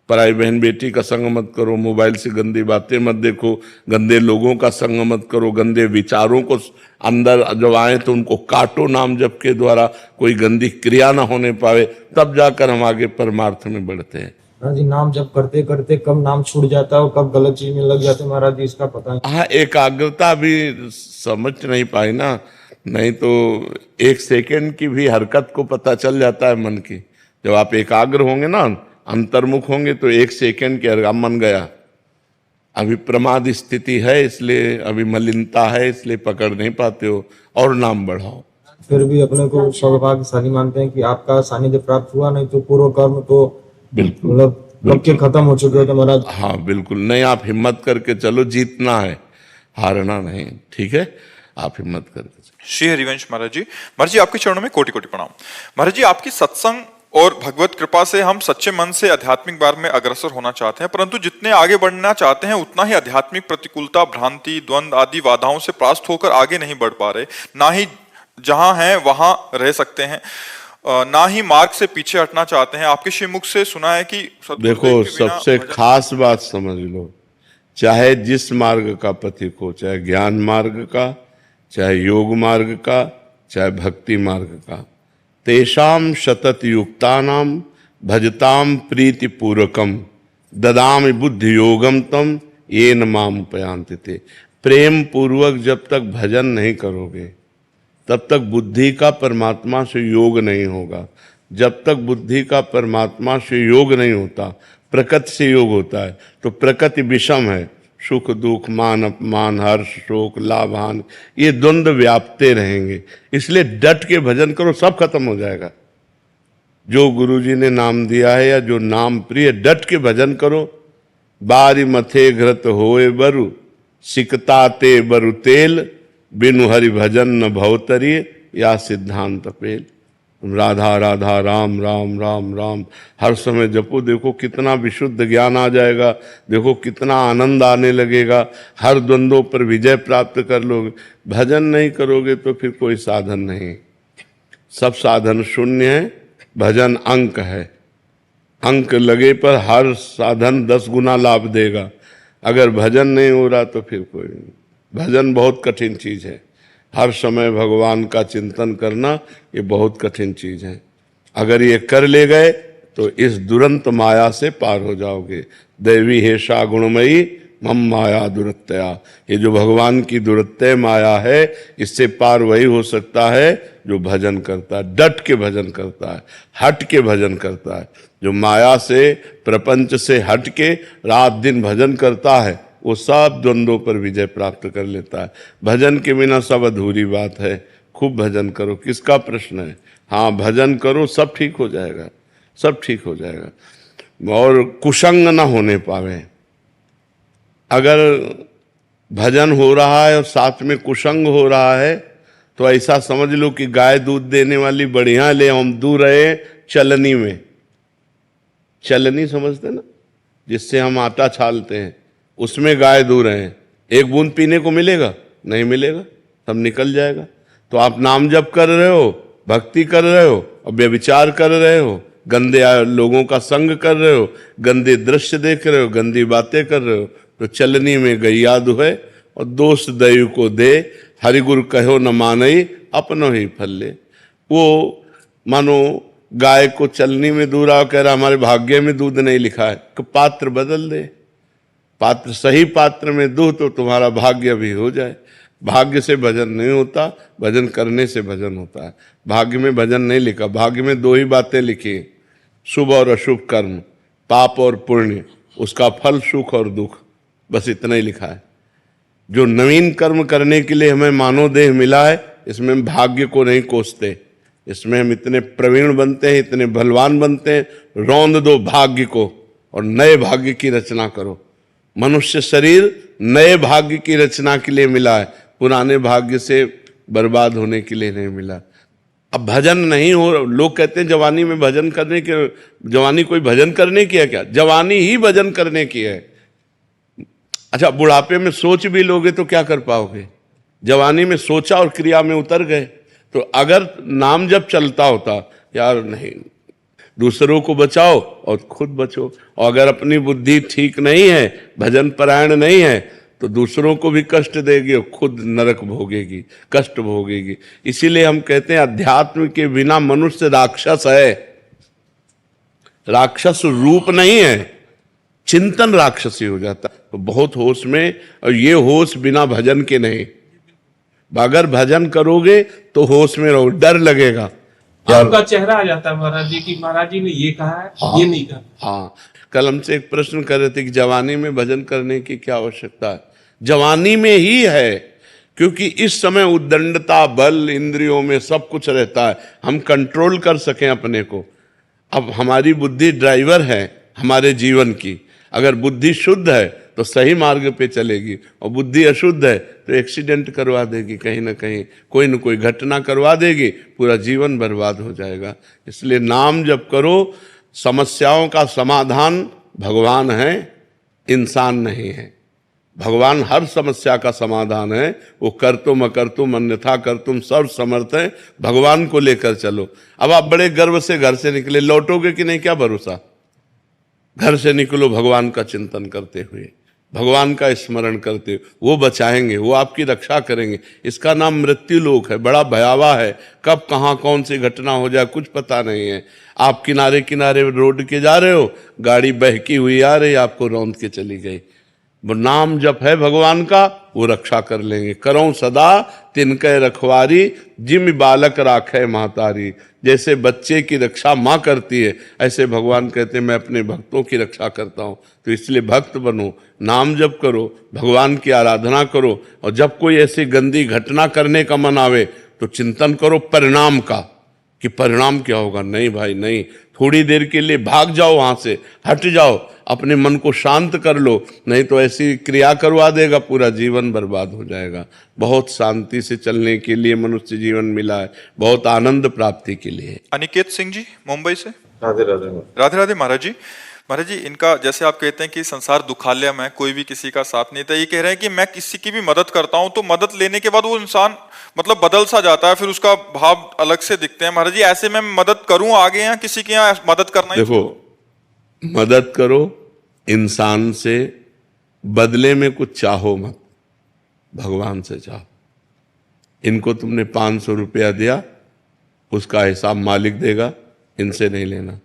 पराई बहन बेटी का संग मत करो, मोबाइल से गंदी बातें मत देखो, गंदे लोगों का संग मत करो, गंदे विचारों को अंदर जब आए तो उनको काटो नाम जप के द्वारा, कोई गंदी क्रिया ना होने पावे, तब जाकर हम आगे परमार्थ में बढ़ते हैं। महाराज जी नाम जप करते करते कब नाम छूट जाता है और कब गलत चीज में लग जाते हैं महाराज जी, इसका पता नहीं। हाँ, एकाग्रता भी समझ नहीं पाई ना, नहीं तो 1 सेकेंड की भी हरकत को पता चल जाता है मन की। जब आप एकाग्र होंगे ना, अंतर्मुख होंगे, तो 1 सेकेंड के अब मन गया। अभी प्रमाद स्थिति है, इसलिए अभी मलिनता है, इसलिए पकड़ नहीं पाते हो, और नाम बढ़ाओ। फिर भी अपने को सौभाग्यशाली मानते हैं कि आपका सानिध्य प्राप्त हुआ, नहीं तो पूर्व कर्म तो बिल्कुल मतलब कब के खत्म हो चुके होते महाराज। हाँ बिल्कुल, नहीं आप हिम्मत करके चलो, जीतना है, हारना नहीं। ठीक है, आप हिम्मत करके चलो। श्री हरिवंश महाराज जी, महाराज जी आपके चरणों में कोटि कोटि प्रणाम। महाराज जी आपकी सत्संग और भगवत कृपा से हम सच्चे मन से आध्यात्मिक मार्ग में अग्रसर होना चाहते हैं, परंतु जितने आगे बढ़ना चाहते हैं उतना ही आध्यात्मिक प्रतिकूलता, भ्रांति, द्वंद आदि बाधाओं से परास्त होकर आगे नहीं बढ़ पा रहे। ना ही जहां हैं वहां रह सकते हैं, ना ही मार्ग से पीछे हटना चाहते हैं। आपके श्रीमुख से सुना है कि देखो, सबसे खास बात समझ लो, चाहे जिस मार्ग का पथिक हो, चाहे ज्ञान मार्ग का, चाहे योग मार्ग का, चाहे भक्ति मार्ग का, तेषाम शतत युक्तानाम भजताम प्रीति पूर्वकम ददामि बुद्धि योगम तम येन माम उपयांति ते। प्रेम पूर्वक जब तक भजन नहीं करोगे तब तक बुद्धि का परमात्मा से योग नहीं होगा। जब तक बुद्धि का परमात्मा से योग नहीं होता, प्रकृति से योग होता है, तो प्रकृति विषम है। सुख दुख, मान अपमान, हर्ष शोक, लाभ हानि, ये द्वंद्व व्यापते रहेंगे। इसलिए डट के भजन करो, सब खत्म हो जाएगा। जो गुरुजी ने नाम दिया है या जो नाम प्रिय, डट के भजन करो। बारी मथे घृत होए बरु, सिकताते बरु तेल, बिनु हरि भजन न भवतरी, या सिद्धांत पेल। राधा राधा राम राम राम राम हर समय जपो, देखो कितना विशुद्ध ज्ञान आ जाएगा, देखो कितना आनंद आने लगेगा, हर द्वंद्वों पर विजय प्राप्त कर लोगे। भजन नहीं करोगे तो फिर कोई साधन नहीं, सब साधन शून्य है। भजन अंक है, अंक लगे पर हर साधन 10 गुना लाभ देगा। अगर भजन नहीं हो रहा तो फिर कोई नहीं। भजन बहुत कठिन चीज है, हर समय भगवान का चिंतन करना ये बहुत कठिन चीज है। अगर ये कर ले गए तो इस दुरंत माया से पार हो जाओगे। दैवी हेषा गुणमयी मम माया दुरत्या, ये जो भगवान की दुरत्य माया है, इससे पार वही हो सकता है जो भजन करता है, डट के भजन करता है, हट के भजन करता है। जो माया से, प्रपंच से हट के रात दिन भजन करता है, वो सब द्वंद्वों पर विजय प्राप्त कर लेता है। भजन के बिना सब अधूरी बात है। खूब भजन करो, किसका प्रश्न है? हाँ, भजन करो, सब ठीक हो जाएगा, सब ठीक हो जाएगा। और कुसंग ना होने पावे। अगर भजन हो रहा है और साथ में कुसंग हो रहा है तो ऐसा समझ लो कि गाय दूध देने वाली बढ़िया ले हम दूर रहे चलनी में। चलनी समझते ना, जिससे हम आटा छालते हैं, उसमें गाय दूर हैं। एक बूंद पीने को मिलेगा? नहीं मिलेगा, सब निकल जाएगा। तो आप नाम जप कर रहे हो, भक्ति कर रहे हो और व्यभिचार कर रहे हो, गंदे लोगों का संग कर रहे हो, गंदे दृश्य देख रहे हो, गंदी बातें कर रहे हो, तो चलनी में गैया दुहे और दोष दैव को दे, हरिगुरु कहो न मानई अपनो ही फल्ले। वो मानो गाय को चलनी में दूरा कह रहा हमारे भाग्य में दूध नहीं लिखा है, कि पात्र बदल दे, पात्र सही पात्र में दूध तो तुम्हारा भाग्य भी हो जाए। भाग्य से भजन नहीं होता, भजन करने से भजन होता है। भाग्य में भजन नहीं लिखा, भाग्य में 2 ही बातें लिखी, शुभ और अशुभ कर्म। पाप और पुण्य, उसका फल सुख और दुख, बस इतना ही लिखा है। जो नवीन कर्म करने के लिए हमें मानव देह मिला है, इसमें हम भाग्य को नहीं कोसते, इसमें हम इतने प्रवीण बनते हैं, इतने बलवान बनते हैं, रौंद दो भाग्य को और नए भाग्य की रचना करो। मनुष्य शरीर नए भाग्य की रचना के लिए मिला है, पुराने भाग्य से बर्बाद होने के लिए नहीं मिला। अब भजन नहीं हो, लोग कहते हैं जवानी में भजन करने के, जवानी कोई भजन करने की है क्या? जवानी ही भजन करने की है। अच्छा, बुढ़ापे में सोच भी लोगे तो क्या कर पाओगे? जवानी में सोचा और क्रिया में उतर गए। तो अगर नाम जब चलता होता, यार नहीं, दूसरों को बचाओ और खुद बचो, और अगर अपनी बुद्धि ठीक नहीं है, भजन परायण नहीं है, तो दूसरों को भी कष्ट देगी और खुद नरक भोगेगी, कष्ट भोगेगी। इसीलिए हम कहते हैं अध्यात्म के बिना मनुष्य राक्षस है, राक्षस रूप नहीं है, चिंतन राक्षसी हो जाता। तो बहुत होश में, और ये होश बिना भजन के नहीं। अगर भजन करोगे तो होश में रहो, डर लगेगा। आपका चेहरा आ जाता है महाराज जी की, महाराज जी ने ये कहा है, हाँ, ये नहीं कहा। हाँ, कल हमसे एक प्रश्न कर रहे थे कि जवानी में भजन करने की क्या आवश्यकता है? जवानी में ही है, क्योंकि इस समय उद्दंडता, बल, इंद्रियों में सब कुछ रहता है, हम कंट्रोल कर सकें अपने को। अब हमारी बुद्धि ड्राइवर है हमारे जीवन की। अगर बुद्धि शुद्ध है तो सही मार्ग पे चलेगी, और बुद्धि अशुद्ध है तो एक्सीडेंट करवा देगी, कहीं ना कहीं कोई न कोई घटना करवा देगी, पूरा जीवन बर्बाद हो जाएगा। इसलिए नाम जप करो। समस्याओं का समाधान भगवान है, इंसान नहीं है। भगवान हर समस्या का समाधान है। वो कर तुम अकर तुम अन्यथा कर तुम सर्व समर्थ है। भगवान को लेकर चलो। अब आप बड़े गर्व से घर से निकले, लौटोगे कि नहीं क्या भरोसा? घर से निकलो भगवान का चिंतन करते हुए, भगवान का स्मरण करते हुए। वो बचाएंगे, वो आपकी रक्षा करेंगे। इसका नाम मृत्यु लोक है, बड़ा भयावह है। कब कहाँ कौन सी घटना हो जाए कुछ पता नहीं है। आप किनारे किनारे रोड के जा रहे हो, गाड़ी बहकी हुई आ रही, आपको रौंद के चली गई। वो नाम जप है भगवान का, वो रक्षा कर लेंगे। करो सदा तिनके रखवारी, जिम बालक राखे महतारी। जैसे बच्चे की रक्षा माँ करती है, ऐसे भगवान कहते हैं मैं अपने भक्तों की रक्षा करता हूँ। तो इसलिए भक्त बनो, नाम जप करो, भगवान की आराधना करो, और जब कोई ऐसी गंदी घटना करने का मन आवे तो चिंतन करो परिणाम का, कि परिणाम क्या होगा। नहीं भाई नहीं, थोड़ी देर के लिए भाग जाओ, वहां से हट जाओ, अपने मन को शांत कर लो, नहीं तो ऐसी क्रिया करवा देगा, पूरा जीवन बर्बाद हो जाएगा। बहुत शांति से चलने के लिए मनुष्य जीवन मिला है, बहुत आनंद प्राप्ति के लिए। अनिकेत सिंह जी मुंबई से। राधे राधे। राधे राधे महाराज जी। महाराज जी, इनका जैसे आप कहते हैं कि संसार दुखालय में, कोई भी किसी का साथ नहीं था, ये कह रहे हैं कि मैं किसी की भी मदद करता हूं तो मदद लेने के बाद वो इंसान मतलब बदल सा जाता है, फिर उसका भाव अलग से दिखते हैं। महाराज जी, ऐसे में मदद करूं आगे, या किसी के यहाँ मदद करना? देखो, मदद करो इंसान से, बदले में कुछ चाहो मत, भगवान से चाहो। इनको तुमने 500 रुपया दिया, उसका हिसाब मालिक देगा, इनसे नहीं लेना।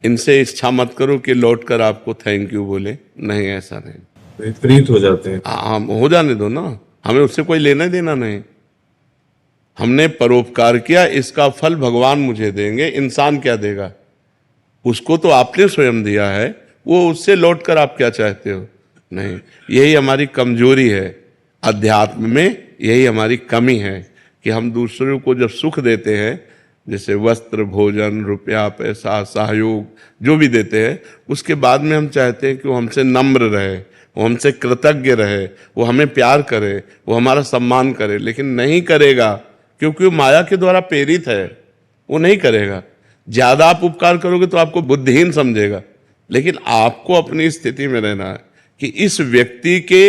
इनसे इच्छा मत करो कि लौटकर आपको थैंक यू बोले, नहीं, ऐसा नहीं। विपरीत हो जाते हैं। हाँ, हो जाने दो ना, हमें उससे कोई लेना देना नहीं। हमने परोपकार किया, इसका फल भगवान मुझे देंगे, इंसान क्या देगा? उसको तो आपने स्वयं दिया है, वो उससे लौटकर आप क्या चाहते हो? नहीं, यही हमारी कमजोरी है अध्यात्म में, यही हमारी कमी है कि हम दूसरों को जब सुख देते हैं, जैसे वस्त्र, भोजन, रुपया, पैसा, सहयोग जो भी देते हैं, उसके बाद में हम चाहते हैं कि वो हमसे नम्र रहे, वो हमसे कृतज्ञ रहे, वो हमें प्यार करे, वो हमारा सम्मान करे। लेकिन नहीं करेगा, क्योंकि वो माया के द्वारा प्रेरित है, वो नहीं करेगा। ज्यादा आप उपकार करोगे तो आपको बुद्धिहीन समझेगा। लेकिन आपको अपनी स्थिति में रहना है कि इस व्यक्ति के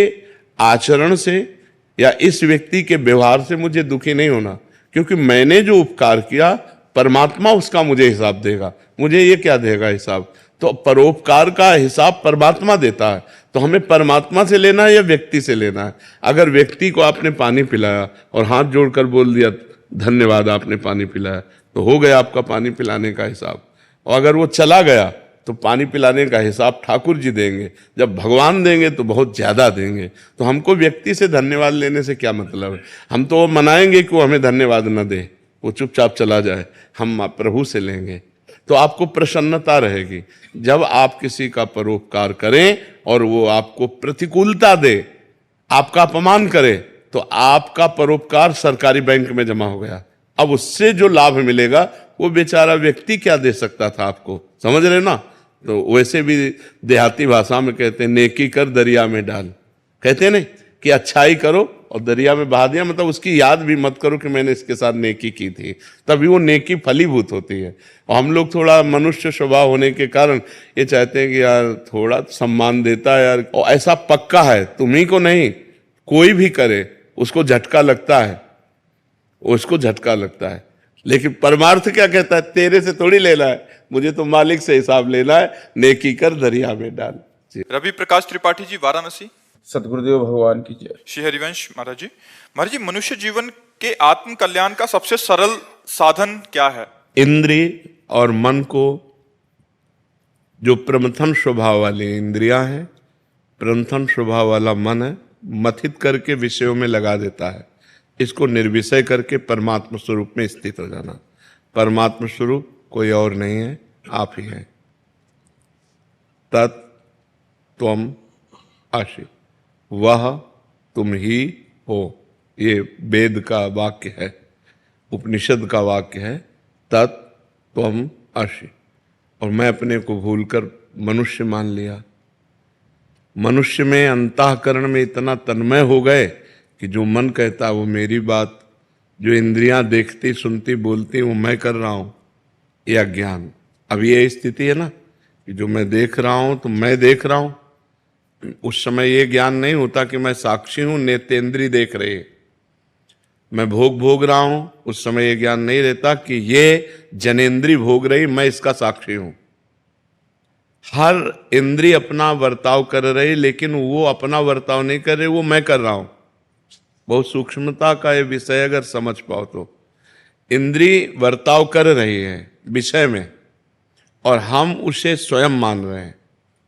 आचरण से या इस व्यक्ति के व्यवहार से मुझे दुखी नहीं होना, क्योंकि मैंने जो उपकार किया परमात्मा उसका मुझे हिसाब देगा। मुझे ये क्या देगा हिसाब? तो परोपकार का हिसाब परमात्मा देता है। तो हमें परमात्मा से लेना है या व्यक्ति से लेना है? अगर व्यक्ति को आपने पानी पिलाया और हाथ जोड़कर बोल दिया धन्यवाद आपने पानी पिलाया, तो हो गया आपका पानी पिलाने का हिसाब। और अगर वो चला गया तो पानी पिलाने का हिसाब ठाकुर जी देंगे। जब भगवान देंगे तो बहुत ज्यादा देंगे। तो हमको व्यक्ति से धन्यवाद लेने से क्या मतलब है? हम तो वो मनाएंगे कि वो हमें धन्यवाद न दे, वो चुपचाप चला जाए। हम प्रभु से लेंगे। तो आपको प्रसन्नता रहेगी। जब आप किसी का परोपकार करें और वो आपको प्रतिकूलता दे, आपका अपमान करे, तो आपका परोपकार सरकारी बैंक में जमा हो गया। अब उससे जो लाभ मिलेगा वो बेचारा व्यक्ति क्या दे सकता था आपको, समझ रहे ना। तो वैसे भी देहाती भाषा में कहते हैं नेकी कर दरिया में डाल, कहते हैं नहीं कि अच्छाई करो और दरिया में बहा दिया, मतलब उसकी याद भी मत करो कि मैंने इसके साथ नेकी की थी, तभी वो नेकी फलीभूत होती है। और हम लोग थोड़ा मनुष्य स्वभाव होने के कारण ये चाहते हैं कि यार थोड़ा सम्मान देता है यार, और ऐसा पक्का है तुम्ही को नहीं, कोई भी करे उसको झटका लगता है, उसको झटका लगता है। लेकिन परमार्थ क्या कहता है, तेरे से थोड़ी लेना है, मुझे तो मालिक से हिसाब लेना है, नेकी कर दरिया में डाल। रवि प्रकाश त्रिपाठी जी, वाराणसी। सतगुरुदेव भगवान की जय। श्री हरिवंश महाराज जी। महाराज जी, मनुष्य जीवन के आत्म कल्याण का सबसे सरल साधन क्या है? इंद्रिय और मन को, जो प्रमथन स्वभाव वाली इंद्रियां हैं, प्रमथन स्वभाव वाला मन है, मथित करके विषयों में लगा देता है। इसको निर्विषय करके परमात्मा स्वरूप में स्थित हो जाना। परमात्मा स्वरूप कोई और नहीं है, आप ही हैं। तत् त्वम आसि, वह तुम ही हो, ये वेद का वाक्य है, उपनिषद का वाक्य है। तत् त्वम आसि, और मैं अपने को भूलकर मनुष्य मान लिया। मनुष्य में अंतःकरण में इतना तन्मय हो गए कि जो मन कहता वो मेरी बात, जो इंद्रियां देखती सुनती बोलती वो मैं कर रहा हूं, ये अज्ञान। अब ये स्थिति है ना कि जो मैं देख रहा हूं तो मैं देख रहा हूं। उस समय ये ज्ञान नहीं होता कि मैं साक्षी हूं, नेत्रेंद्रिय देख रहे, मैं भोग रहा हूं। उस समय ये ज्ञान नहीं रहता कि ये जनेंद्रिय भोग रही, मैं इसका साक्षी हूं। हर इंद्रिय अपना वर्ताव कर रही, लेकिन वो अपना वर्ताव नहीं कर रहे, वो मैं कर रहा हूं। बहुत सूक्ष्मता का ये विषय अगर समझ पाओ तो इंद्रिय वर्ताव कर रही है विषय में, और हम उसे स्वयं मान रहे हैं।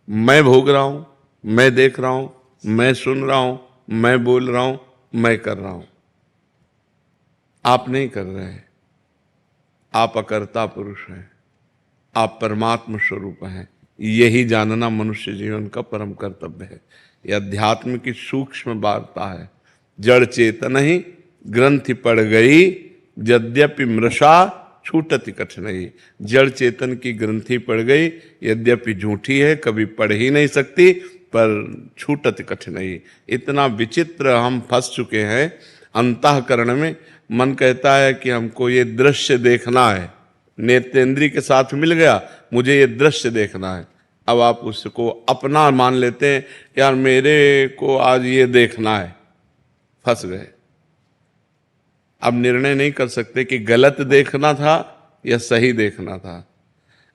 मैं भोग रहा हूं, मैं देख रहा हूं, मैं सुन रहा हूं, मैं बोल रहा हूं, मैं कर रहा हूं। आप नहीं कर रहे हैं, आप अकर्ता पुरुष हैं, आप परमात्मा स्वरूप हैं। यही जानना मनुष्य जीवन का परम कर्तव्य है। यह अध्यात्म की सूक्ष्म वार्ता है। जड़ चेतन ही ग्रंथि पड़ गई, यद्यपि मृषा छूटति कठिनाई। जड़ चेतन की ग्रंथि पड़ गई, यद्यपि झूठी है, कभी पढ़ ही नहीं सकती, पर छूटति कठिनाई। इतना विचित्र हम फंस चुके हैं अंतःकरण में। मन कहता है कि हमको ये दृश्य देखना है, नेत्रेंद्रिय के साथ मिल गया, मुझे ये दृश्य देखना है। अब आप उसको अपना मान लेते हैं, यार मेरे को आज ये देखना है, फंस गए। अब निर्णय नहीं कर सकते कि गलत देखना था या सही देखना था।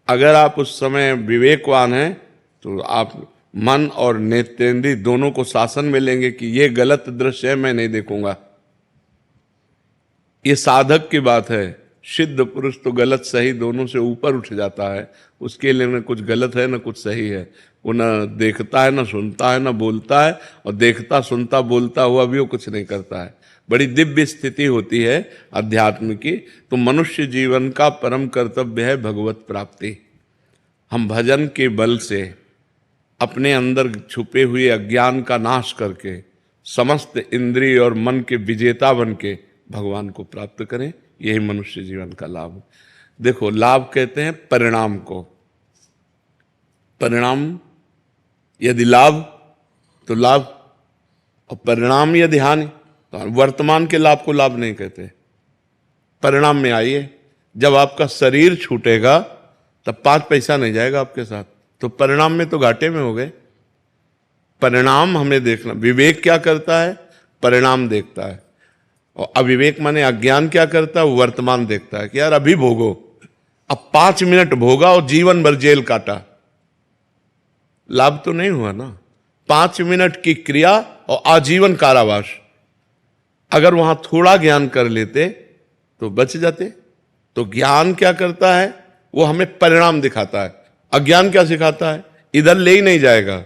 अगर आप उस समय विवेकवान हैं तो आप मन और नेत्रेंद्रिय दोनों को शासन में लेंगे कि ये गलत दृश्य है, मैं नहीं देखूंगा। ये साधक की बात है। सिद्ध पुरुष तो गलत सही दोनों से ऊपर उठ जाता है। उसके लिए न कुछ गलत है न कुछ सही है। वो न देखता है, न सुनता है, न बोलता है, और देखता सुनता बोलता हुआ भी वो कुछ नहीं करता है। बड़ी दिव्य स्थिति होती है अध्यात्म की। तो मनुष्य जीवन का परम कर्तव्य है भगवत प्राप्ति। हम भजन के बल से अपने अंदर छुपे हुए अज्ञान का नाश करके समस्त इंद्रिय और मन के विजेता बन के भगवान को प्राप्त करें। यही मनुष्य जीवन का लाभ। देखो, लाभ कहते हैं परिणाम को। परिणाम यदि लाभ तो लाभ, और परिणाम यदि हानि तो वर्तमान के लाभ को लाभ नहीं कहते। परिणाम में आइए, जब आपका शरीर छूटेगा तब 5 पैसा नहीं जाएगा आपके साथ, तो परिणाम में तो घाटे में हो गए। परिणाम हमें देखना। विवेक क्या करता है? परिणाम देखता है। और अविवेक माने अज्ञान क्या करता है? वर्तमान देखता है कि यार अभी भोगो। अब 5 मिनट भोगा और जीवन भर जेल काटा, लाभ तो नहीं हुआ ना। 5 मिनट की क्रिया और आजीवन कारावास। अगर वहां थोड़ा ज्ञान कर लेते तो बच जाते। तो ज्ञान क्या करता है? वो हमें परिणाम दिखाता है। अज्ञान क्या सिखाता है? इधर ले ही नहीं जाएगा,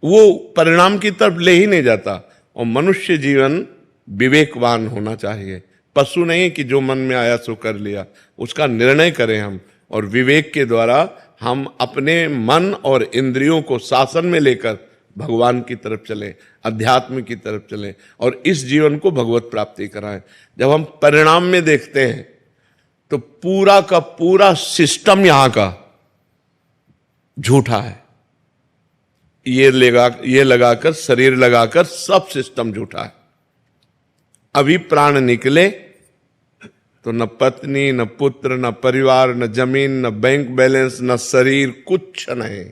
वो परिणाम की तरफ ले ही नहीं जाता। और मनुष्य जीवन विवेकवान होना चाहिए। पशु नहीं कि जो मन में आया सो कर लिया। उसका निर्णय करें हम, और विवेक के द्वारा हम अपने मन और इंद्रियों को शासन में लेकर भगवान की तरफ चलें, अध्यात्म की तरफ चलें और इस जीवन को भगवत प्राप्ति कराएं। जब हम परिणाम में देखते हैं तो पूरा का पूरा सिस्टम यहां का झूठा है। ये लगाकर, शरीर लगाकर सब सिस्टम झूठा है। अभी प्राण निकले तो न पत्नी, न पुत्र, न परिवार, न जमीन, न बैंक बैलेंस, न शरीर, कुछ नहीं।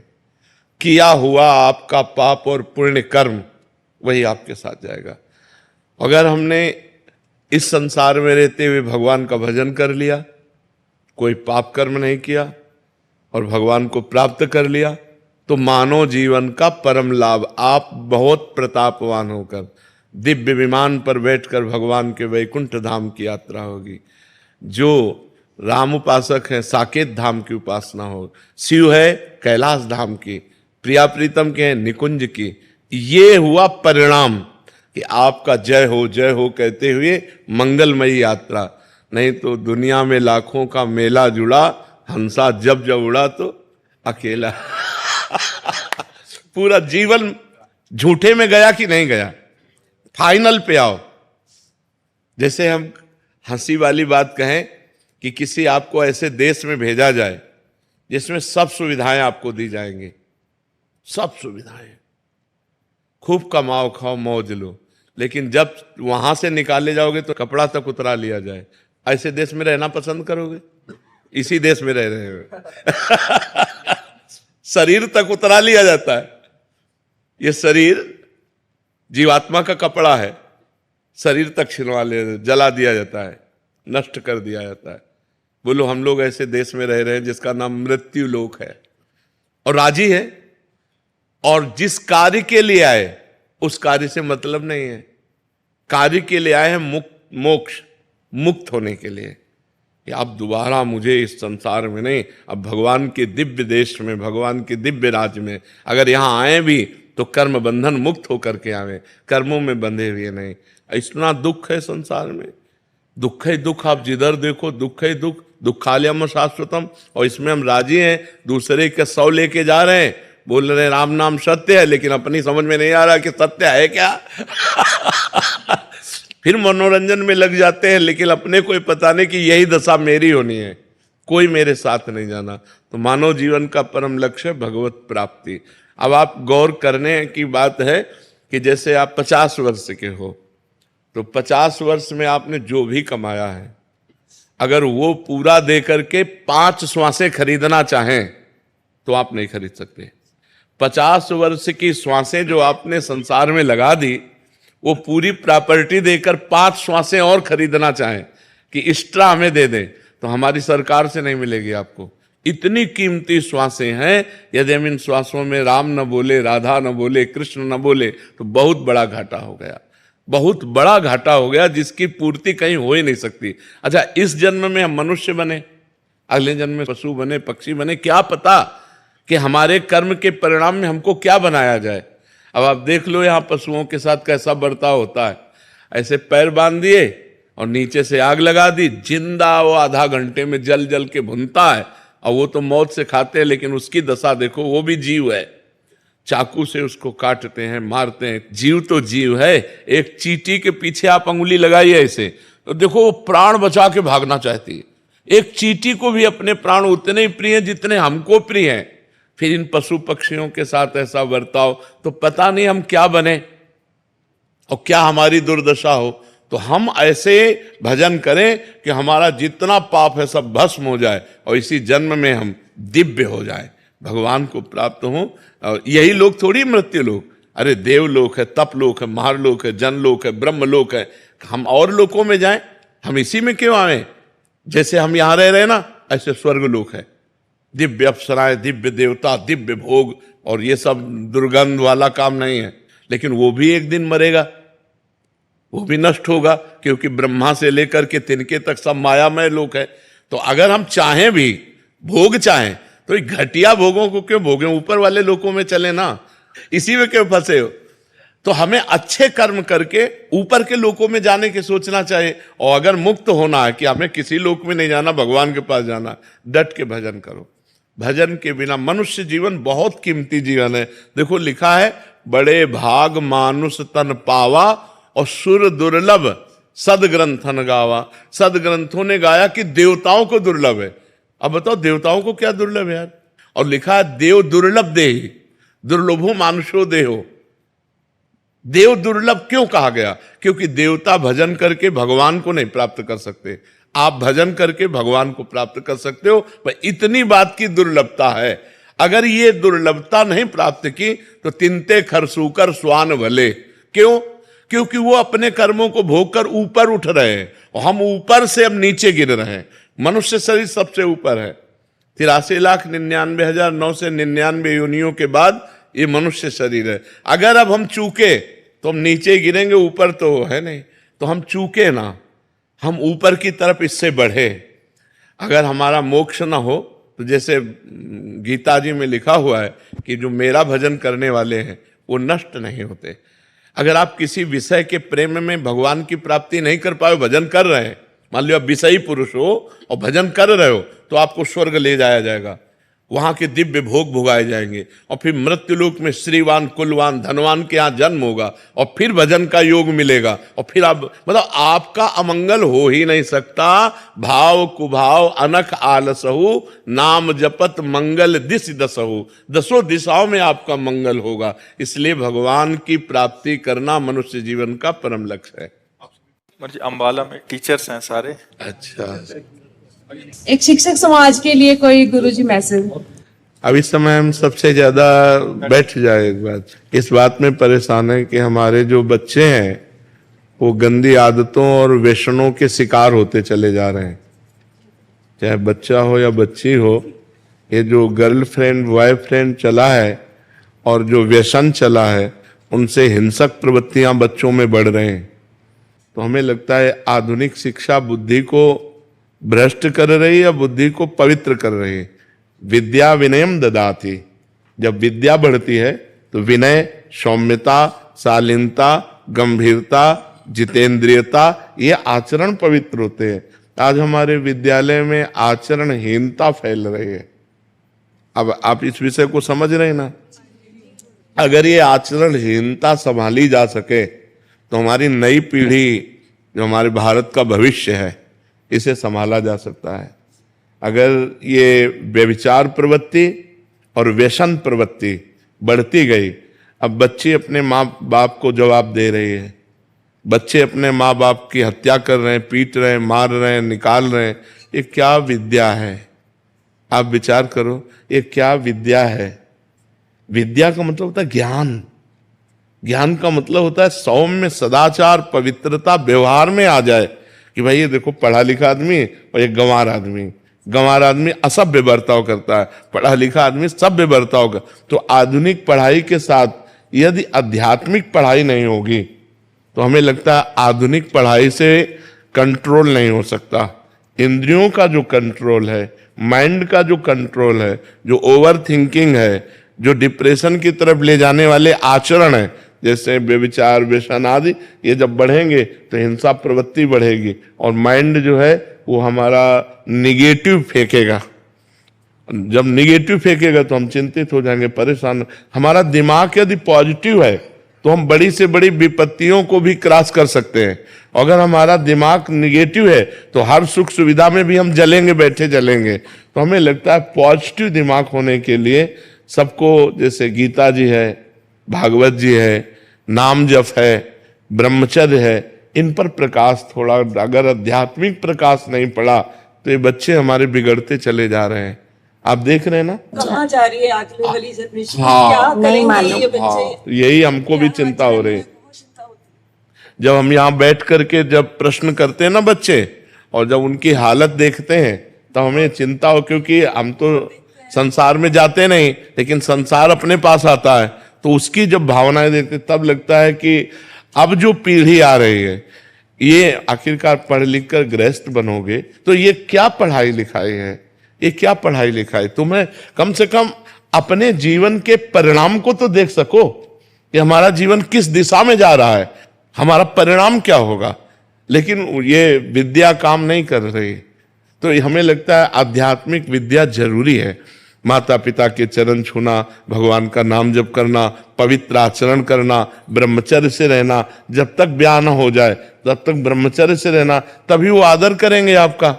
किया हुआ आपका पाप और पुण्य कर्म वही आपके साथ जाएगा। अगर हमने इस संसार में रहते हुए भगवान का भजन कर लिया, कोई पाप कर्म नहीं किया और भगवान को प्राप्त कर लिया, तो मानव जीवन का परम लाभ, आप बहुत प्रतापवान होकर दिव्य विमान पर बैठकर भगवान के वैकुंठ धाम की यात्रा होगी। जो राम उपासक हैं साकेत धाम की उपासना हो, शिव है कैलाश धाम की, प्रिया प्रीतम के हैं निकुंज की। ये हुआ परिणाम कि आपका जय हो कहते हुए मंगलमयी यात्रा। नहीं तो दुनिया में लाखों का मेला जुड़ा, हंसा जब जब उड़ा तो अकेला। पूरा जीवन झूठे में गया कि नहीं गया। फाइनल पे आओ। जैसे हम हंसी वाली बात कहें कि किसी आपको ऐसे देश में भेजा जाए जिसमें सब सुविधाएं आपको दी जाएंगी, सब सुविधाएं, खूब कमाओ खाओ मौज लो, लेकिन जब वहां से निकाले जाओगे तो कपड़ा तक उतरा लिया जाए, ऐसे देश में रहना पसंद करोगे? इसी देश में रह रहे हो। शरीर तक उतरा लिया जाता है। ये शरीर जीवात्मा का कपड़ा है, शरीर तक छिलवा ले, जला दिया जाता है, नष्ट कर दिया जाता है। बोलो हम लोग ऐसे देश में रह रहे हैं जिसका नाम मृत्यु लोक है, और राजी है, और जिस कार्य के लिए आए उस कार्य से मतलब नहीं है। कार्य के लिए आए हैं मोक्ष, मुक्त होने के लिए कि आप दोबारा मुझे इस संसार में नहीं, अब भगवान के दिव्य देश में, भगवान के दिव्य राज्य में अगर यहां आए भी तो कर्म बंधन मुक्त होकर के आवे, कर्मों में बंधे हुए नहीं। इतना दुख है संसार में, दुख ही दुख, आप जिधर देखो दुख ही दुख, दुखालयम शाश्वतम। और इसमें हम राजी हैं, दूसरे के 100 लेके जा रहे हैं, बोल रहे हैं राम नाम सत्य है, लेकिन अपनी समझ में नहीं आ रहा कि सत्य है क्या। फिर मनोरंजन में लग जाते हैं, लेकिन अपने को पता नहीं कि यही दशा मेरी होनी है, कोई मेरे साथ नहीं जाना। तो मानव जीवन का परम लक्ष्य है भगवत प्राप्ति। अब आप गौर करने की बात है कि जैसे आप 50 वर्ष के हो, तो 50 वर्ष में आपने जो भी कमाया है, अगर वो पूरा दे करके 5 श्वासें खरीदना चाहें तो आप नहीं खरीद सकते। 50 वर्ष की श्वासें जो आपने संसार में लगा दी, वो पूरी प्रॉपर्टी देकर 5 श्वासें और खरीदना चाहें कि एक्स्ट्रा हमें दे दें, तो हमारी सरकार से नहीं मिलेगी आपको। इतनी कीमती श्वासें हैं, यदि हम इन श्वासों में राम न बोले, राधा न बोले, कृष्ण न बोले तो बहुत बड़ा घाटा हो गया, बहुत बड़ा घाटा हो गया, जिसकी पूर्ति कहीं हो ही नहीं सकती। अच्छा, इस जन्म में हम मनुष्य बने, अगले जन्म में पशु बने, पक्षी बने, क्या पता कि हमारे कर्म के परिणाम में हमको क्या बनाया जाए। अब आप देख लो यहाँ पशुओं के साथ कैसा बर्ताव होता है। ऐसे पैर बांध दिए और नीचे से आग लगा दी, जिंदा वो आधा घंटे में जल जल के भुनता है, और वो तो मौत से खाते हैं, लेकिन उसकी दशा देखो, वो भी जीव है, चाकू से उसको काटते हैं, मारते हैं। जीव तो जीव है। एक चींटी के पीछे आप अंगुली लगाइए ऐसे, तो देखो वो प्राण बचा के भागना चाहती है। एक चींटी को भी अपने प्राण उतने ही प्रिय हैं जितने हमको प्रिय हैं। फिर इन पशु पक्षियों के साथ ऐसा बर्ताव, तो पता नहीं हम क्या बने और क्या हमारी दुर्दशा हो। तो हम ऐसे भजन करें कि हमारा जितना पाप है सब भस्म हो जाए और इसी जन्म में हम दिव्य हो जाए, भगवान को प्राप्त हों। और यही लोग थोड़ी मृत्यु लोक, अरे देवलोक है, तपलोक है, महारलोक है, जनलोक है, ब्रह्मलोक है। हम और लोकों में जाएं, हम इसी में क्यों आए? जैसे हम यहां रह रहे ना, ऐसे स्वर्ग लोक है, दिव्य अप्सराएं, दिव्य देवता, दिव्य भोग, और ये सब दुर्गंध वाला काम नहीं है। लेकिन वो भी एक दिन मरेगा, वो भी नष्ट होगा, क्योंकि ब्रह्मा से लेकर के तिनके तक सब मायामय लोक है। तो अगर हम चाहें भी, भोग चाहें, तो घटिया भोगों को क्यों भोगें, ऊपर वाले लोकों में चले ना, इसी में क्यों फंसे हो? तो हमें अच्छे कर्म करके ऊपर के लोकों में जाने की सोचना चाहिए। और अगर मुक्त होना है कि हमें किसी लोक में नहीं जाना, भगवान के पास जाना, डट के भजन करो। भजन के बिना मनुष्य जीवन बहुत कीमती जीवन है। देखो लिखा है, बड़े भाग मानुष तन पावा और सुर दुर्लभ सदग्रंथन गावा। सदग्रंथों ने गाया कि देवताओं को दुर्लभ है। अब बताओ देवताओं को क्या दुर्लभ है यार। और लिखा है देव दुर्लभ देहि दुर्लभो मानुषो देहो। देव दुर्लभ क्यों कहा गया? क्योंकि देवता भजन करके भगवान को नहीं प्राप्त कर सकते, आप भजन करके भगवान को प्राप्त कर सकते हो। पर इतनी बात की दुर्लभता है। अगर ये दुर्लभता नहीं प्राप्त की तो तिनते खरसूकर स्वान भले। क्यों? क्योंकि वो अपने कर्मों को भोग कर ऊपर उठ रहे हैं और हम ऊपर से अब नीचे गिर रहे हैं। मनुष्य शरीर सबसे ऊपर है। 83,99,999 योनियों के बाद ये मनुष्य शरीर है। अगर अब हम चूके तो हम नीचे गिरेंगे, ऊपर तो है नहीं। तो हम चूके ना, हम ऊपर की तरफ इससे बढ़े। अगर हमारा मोक्ष ना हो तो जैसे गीता जी में लिखा हुआ है कि जो मेरा भजन करने वाले हैं वो नष्ट नहीं होते। अगर आप किसी विषय के प्रेम में भगवान की प्राप्ति नहीं कर पाए, भजन कर रहे हैं, मान लो आप विषयी पुरुष हो और भजन कर रहे हो, तो आपको स्वर्ग ले जाया जाएगा, वहां के दिव्य भोग भोगाए जाएंगे और फिर मृत्युलोक में श्रीवान कुलवान धनवान के यहाँ जन्म होगा और फिर भजन का योग मिलेगा। और फिर आप मतलब आपका अमंगल हो ही नहीं सकता। भाव कुभाव अनख आलसहु नाम जपत मंगल दिस दसहु। दसों दिशाओं में आपका मंगल होगा। इसलिए भगवान की प्राप्ति करना मनुष्य जीवन का परम लक्ष्य है। जी अम्बाला में टीचर्स हैं सारे। अच्छा, एक शिक्षक समाज के लिए कोई गुरुजी मैसेज? अब इस समय हम सबसे ज्यादा बैठ जाए एक बात, इस बात में परेशान है कि हमारे जो बच्चे हैं वो गंदी आदतों और व्यसनों के शिकार होते चले जा रहे हैं। चाहे बच्चा हो या बच्ची हो, ये जो गर्लफ्रेंड बॉयफ्रेंड चला है और जो व्यसन चला है, उनसे हिंसक प्रवृत्तियां बच्चों में बढ़ रहे हैं। तो हमें लगता है आधुनिक शिक्षा बुद्धि को भ्रष्ट कर रही है या बुद्धि को पवित्र कर रही है। विद्या विनयम ददाति। जब विद्या बढ़ती है तो विनय, सौम्यता, शालीनता, गंभीरता, जितेंद्रियता, ये आचरण पवित्र होते हैं। आज हमारे विद्यालय में आचरणहीनता फैल रही है। अब आप इस विषय को समझ रहे हैं ना। अगर ये आचरणहीनता संभाली जा सके तो हमारी नई पीढ़ी, जो हमारे भारत का भविष्य है, इसे संभाला जा सकता है। अगर ये व्यभिचार प्रवृत्ति और व्यसन प्रवृत्ति बढ़ती गई, अब बच्चे अपने माँ बाप को जवाब दे रही है, बच्चे अपने माँ बाप की हत्या कर रहे हैं, पीट रहे हैं, मार रहे हैं, निकाल रहे हैं। ये क्या विद्या है? आप विचार करो, ये क्या विद्या है? विद्या का मतलब होता है ज्ञान। ज्ञान का मतलब होता है सौम्य सदाचार, पवित्रता व्यवहार में आ जाए कि भाई ये देखो पढ़ा लिखा आदमी और एक गंवार आदमी। गंवार आदमी असभ्य बर्ताव करता है, पढ़ा लिखा आदमी सभ्य बर्ताव कर। तो आधुनिक पढ़ाई के साथ यदि आध्यात्मिक पढ़ाई नहीं होगी तो हमें लगता है आधुनिक पढ़ाई से कंट्रोल नहीं हो सकता। इंद्रियों का जो कंट्रोल है, माइंड का जो कंट्रोल है, जो ओवर थिंकिंग है, जो डिप्रेशन की तरफ ले जाने वाले आचरण है, जैसे व्यभिचार, व्यसन आदि, ये जब बढ़ेंगे तो हिंसा प्रवृत्ति बढ़ेगी और माइंड जो है वो हमारा निगेटिव फेंकेगा। जब निगेटिव फेंकेगा तो हम चिंतित हो जाएंगे, परेशान। हमारा दिमाग यदि पॉजिटिव है तो हम बड़ी से बड़ी विपत्तियों को भी क्रॉस कर सकते हैं। अगर हमारा दिमाग निगेटिव है तो हर सुख सुविधा में भी हम जलेंगे, बैठे जलेंगे। तो हमें लगता है पॉजिटिव दिमाग होने के लिए सबको, जैसे गीता जी है, भागवत जी है, नाम जप है, ब्रह्मचर्य है, इन पर प्रकाश थोड़ा, अगर आध्यात्मिक प्रकाश नहीं पड़ा तो ये बच्चे हमारे बिगड़ते चले जा रहे हैं। आप देख रहे हैं ना कहाँ जा रही है आगे वाली जनरेशन? हाँ, क्या करेंगे ये बच्चे? हाँ, यही हमको भी चिंता हो रही है। जब हम यहाँ बैठ करके जब प्रश्न करते हैं ना बच्चे, और जब उनकी हालत देखते हैं तो हमें चिंता हो, क्योंकि हम तो संसार में जाते नहीं, लेकिन संसार अपने पास आता है। तो उसकी जब भावनाएं देखते तब लगता है कि अब जो पीढ़ी आ रही है, ये आखिरकार पढ़ लिख कर गृहस्थ बनोगे तो ये क्या पढ़ाई लिखाई है? ये क्या पढ़ाई लिखाई? तुम्हें कम से कम अपने जीवन के परिणाम को तो देख सको। कि हमारा जीवन किस दिशा में जा रहा है, हमारा परिणाम क्या होगा। लेकिन ये विद्या काम नहीं कर रही। तो हमें लगता है आध्यात्मिक विद्या जरूरी है। माता पिता के चरण छूना, भगवान का नाम जप करना, पवित्र आचरण करना, ब्रह्मचर्य से रहना, जब तक ब्याह न हो जाए तब तक ब्रह्मचर्य से रहना, तभी वो आदर करेंगे आपका।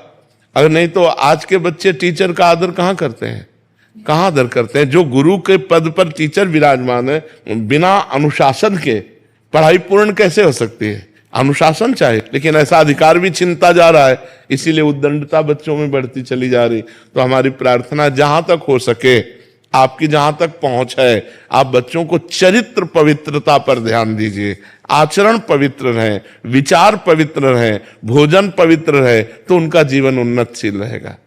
अगर नहीं तो आज के बच्चे टीचर का आदर कहाँ करते हैं, कहाँ आदर करते हैं। जो गुरु के पद पर टीचर विराजमान है, बिना अनुशासन के पढ़ाई पूर्ण कैसे हो सकती है। अनुशासन चाहिए, लेकिन ऐसा अधिकार भी छिनता जा रहा है, इसीलिए उद्दंडता बच्चों में बढ़ती चली जा रही। तो हमारी प्रार्थना जहां तक हो सके, आपकी जहां तक पहुंच है, आप बच्चों को चरित्र पवित्रता पर ध्यान दीजिए। आचरण पवित्र रहे, विचार पवित्र रहे, भोजन पवित्र रहे, तो उन्नतशील रहेगा।